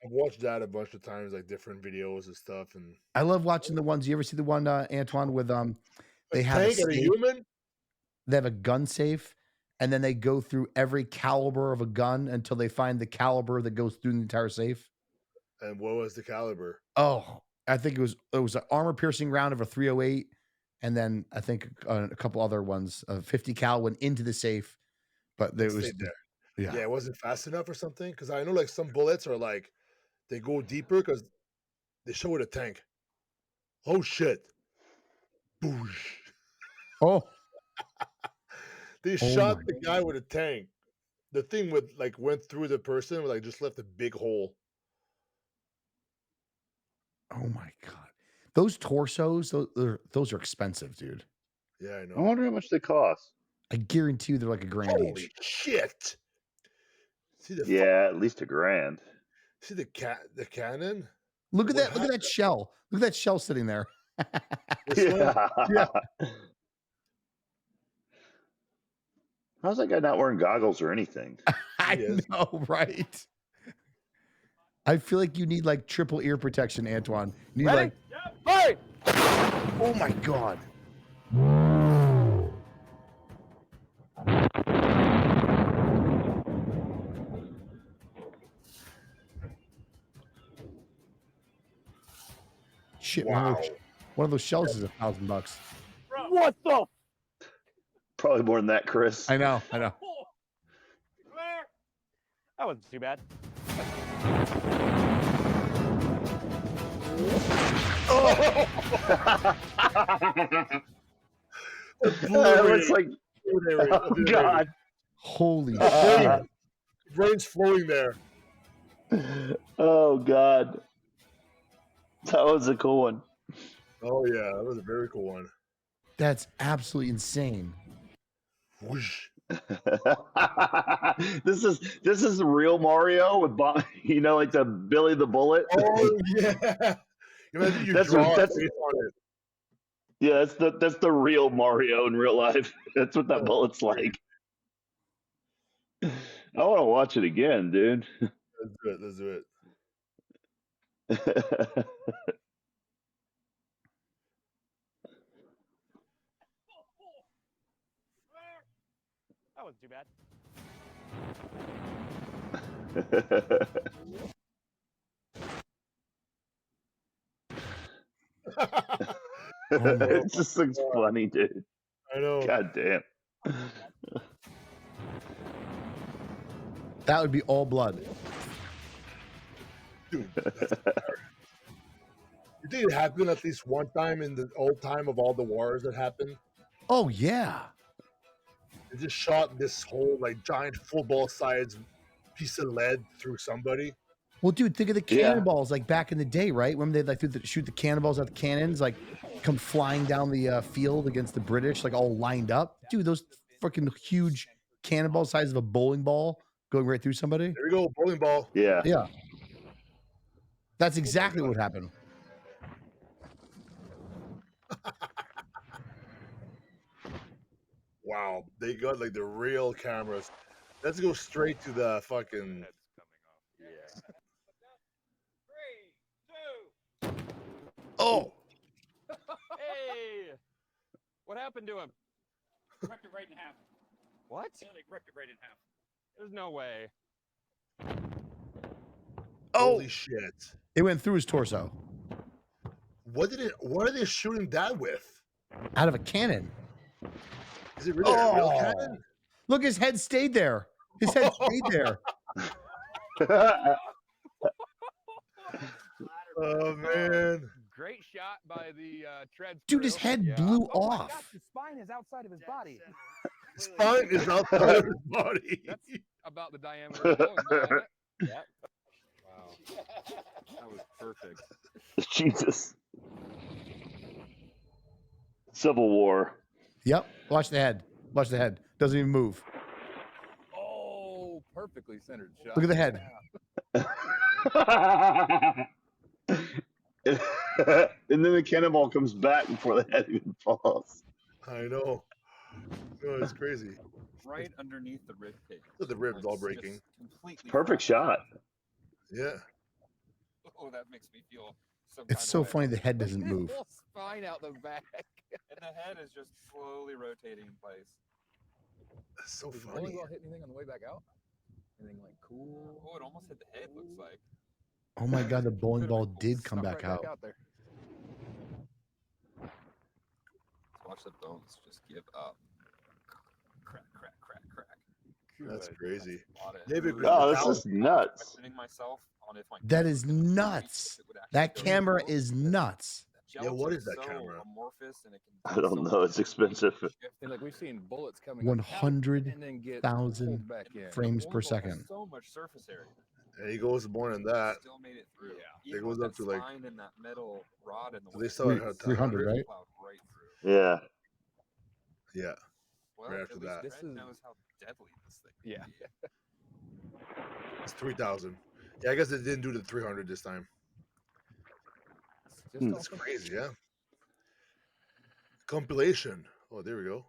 watched that a bunch of times, like different videos and stuff. And I love watching the ones. You ever see the one, Antoine, with they have tank and a human? They have a gun safe, and then they go through every caliber of a gun until they find the caliber that goes through the entire safe. And what was the caliber? Oh, I think it was an armor piercing round of a 308, and then I think a couple other ones. 50 cal went into the safe, but there was Stayed there. yeah. Yeah, it wasn't fast enough or something. Because I know like some bullets are like they go deeper because they show it a tank. Oh shit! Boosh! Oh, They Oh shot my the guy with a tank. The thing with like went through the person, like just left a big hole. oh my god, those torsos, those are expensive, dude. Yeah, I I know. wonder how much they cost. I guarantee you they're like $1,000 Holy each. shit! See the Yeah, at least $1,000. see the cannon. Look at What that! Look at that shell! Look at that shell sitting there. This one? Yeah. How's that guy not wearing goggles or anything? I Yes. know, right? I feel like you need like triple ear protection, Antoine. You need Ready? like, Hey! oh my god. Shit, Wow. one of those shells is $1,000. What the? Probably more than that, Chris. I know. That wasn't too bad. That looks like, oh god. Holy shit. Brain's flowing there. Oh god. That was a cool one. Oh yeah, that was a very cool one. That's absolutely insane. Whoosh. This is real Mario with like the Billy the Bullet. Oh yeah. Imagine you That's draw what- a that's- face on it. Yeah, that's the real Mario in real life. That's what that Oh, bullet's like. I want to watch it again, dude. Let's do it. Let's do it. That wasn't too bad. It just looks funny, dude. I know. God damn. That would be all blood. Dude, you think it happened at least one time in the old time of all the wars that happened? Oh yeah. They just shot this whole like giant football sized piece of lead through somebody. Well, dude, think of the Yeah. cannonballs like back in the day, right? When they like shoot the cannonballs at the cannons, like come flying down the field against the British, like all lined up. Dude, those fucking huge cannonballs size of a bowling ball going right through somebody. There we go, bowling ball. Yeah. Yeah. That's exactly what happened. Wow, they got like the real cameras. Let's go straight to the fucking. Oh, Hey! What happened to him? Ripped it right in half. What? Yeah, they ripped it right in half. There's no way. Holy shit! it went through his torso What are they shooting that with? out of a cannon. Is it really a real Oh. cannon? Look, his head stayed there. His head stayed there. Oh man! Great shot by the treads. Dude, his crew. head Yeah. blew Oh my off. gosh, his spine is outside of his body. Spine is outside of his body. That's about the diameter of the bowling ball, isn't it? Yep. Wow. That was perfect. Jesus. Civil War. Yep. Watch the head. Watch the head. Doesn't even move. Oh, perfectly centered shot. Look at the head. And then the cannonball comes back before the head even falls. I know. No, it's crazy. Right underneath the rib cage. Look at the ribs all It's breaking. just completely Perfect fractured. shot. Yeah. Oh, that makes me feel some It's so funny the head doesn't move. Full spine out the back. And the head is just slowly rotating in place. That's so Did the funny. bowling ball hit anything on the way back out? Anything like cool? Oh, it almost hit the head, looks like. Oh my God, the bowling ball did come back out. there. Watch the bones just give up. Crack. That's crazy. Oh, this is nuts. Myself on if my That is nuts. That camera is nuts. Yeah, what is that camera? I don't know. It's expensive. And like we've seen bullets coming 100,000 frames per second. So much surface area. And he goes more than that. Still made it through. Yeah. It goes up to like. And that metal rod in the So they still had 300, right? Yeah. Yeah. Well, right after that. This knows how deadly this thing. Yeah. It's 3,000. Yeah, I guess they didn't do the 300 this time. That's crazy, yeah. Compilation. Oh, there we go.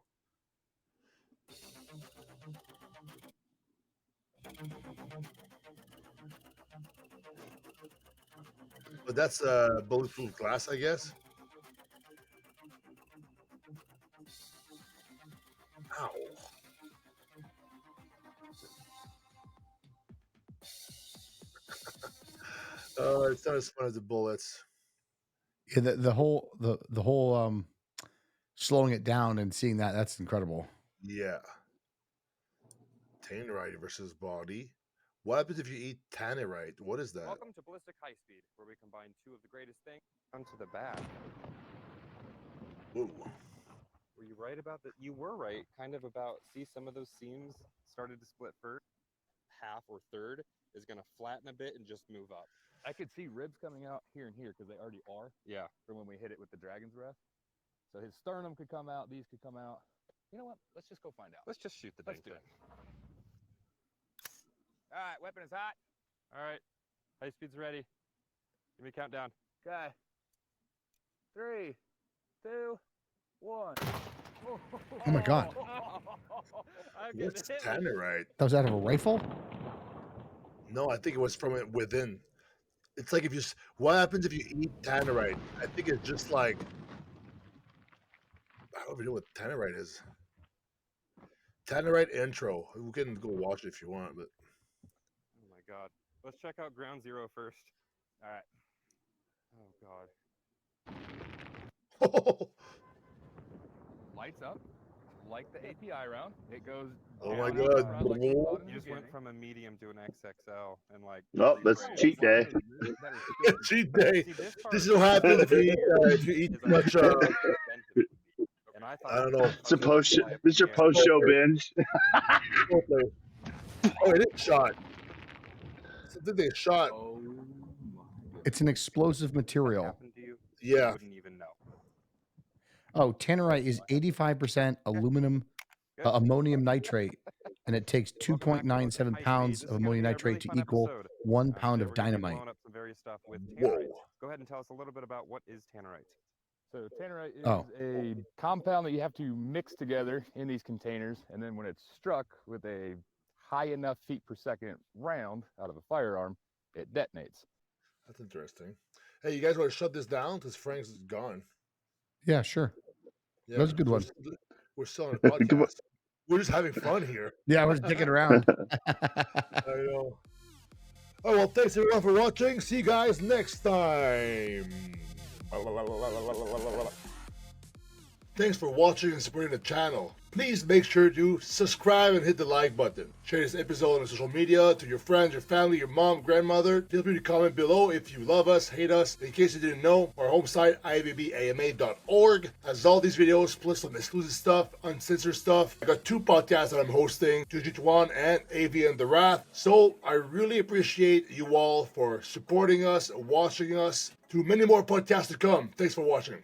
But that's bulletproof glass, I guess. Ow. It's not as fun as the bullets. Yeah, the whole slowing it down and seeing that's incredible. Yeah. Tannerite versus body. What happens if you eat tannerite? What is that? Welcome to Ballistic High Speed, where we combine two of the greatest things onto the back. Whoa. Were you right about that? You were right, kind of about, see some of those seams started to split first. Half or third is going to flatten a bit and just move up. I could see ribs coming out here and here because they already are. Yeah. From when we hit it with the dragon's breath. So his sternum could come out. These could come out. You know what? Let's just go find out. Let's just shoot the Let's dang do thing. All right, weapon is hot. All right. High speed's ready. Give me a countdown. Okay. 3, 2, 1. Oh my God. What's tannerite? That was out of a rifle? No, I think it was from it within. It's like if you. What happens if you eat tannerite? I think it's just like. I don't even know what tannerite is. Tannerite intro. We can go watch it if you want, but. Oh my God. Let's check out ground zero first. All right. Oh God. Lights up. Like the API round. It goes. Oh my down God. around like we thought in the You just went beginning. from a medium to an XXL and like. Oh, that's cheat day. Cheat day. This is what happens if you eat too much. And I don't know. It's your post show binge. Oh, it is shot. I think they shot. It's an explosive material. Yeah. Wouldn't even know. Oh, tannerite is 85% ammonium nitrate, and it takes 2.97 pounds of ammonium nitrate to equal 1 pound of dynamite. Blowing up some various stuff with Whoa. tannerite. Go ahead and tell us a little bit about what is tannerite. So tannerite is a compound that you have to mix together in these containers, and then when it's struck with a high enough feet per second round out of a firearm, it detonates. That's interesting. Hey, you guys want to shut this down? Because Frank's gone. Yeah, sure. Yeah, That's a good one. We're still on a podcast. We're just having fun here. Yeah, we're dicking around. I know. Oh, well, thanks everyone for watching. See you guys next time. Thanks for watching and supporting the channel. Please make sure to subscribe and hit the like button. Share this episode on social media to your friends, your family, your mom, grandmother. Feel free to comment below if you love us, hate us. In case you didn't know, our home site, IFBBAMA.org, has all these videos plus some exclusive stuff, uncensored stuff. I got 2 podcasts that I'm hosting, Jujitoine and Iain the Wrath. So I really appreciate you all for supporting us, watching us. To many more podcasts to come. Thanks for watching.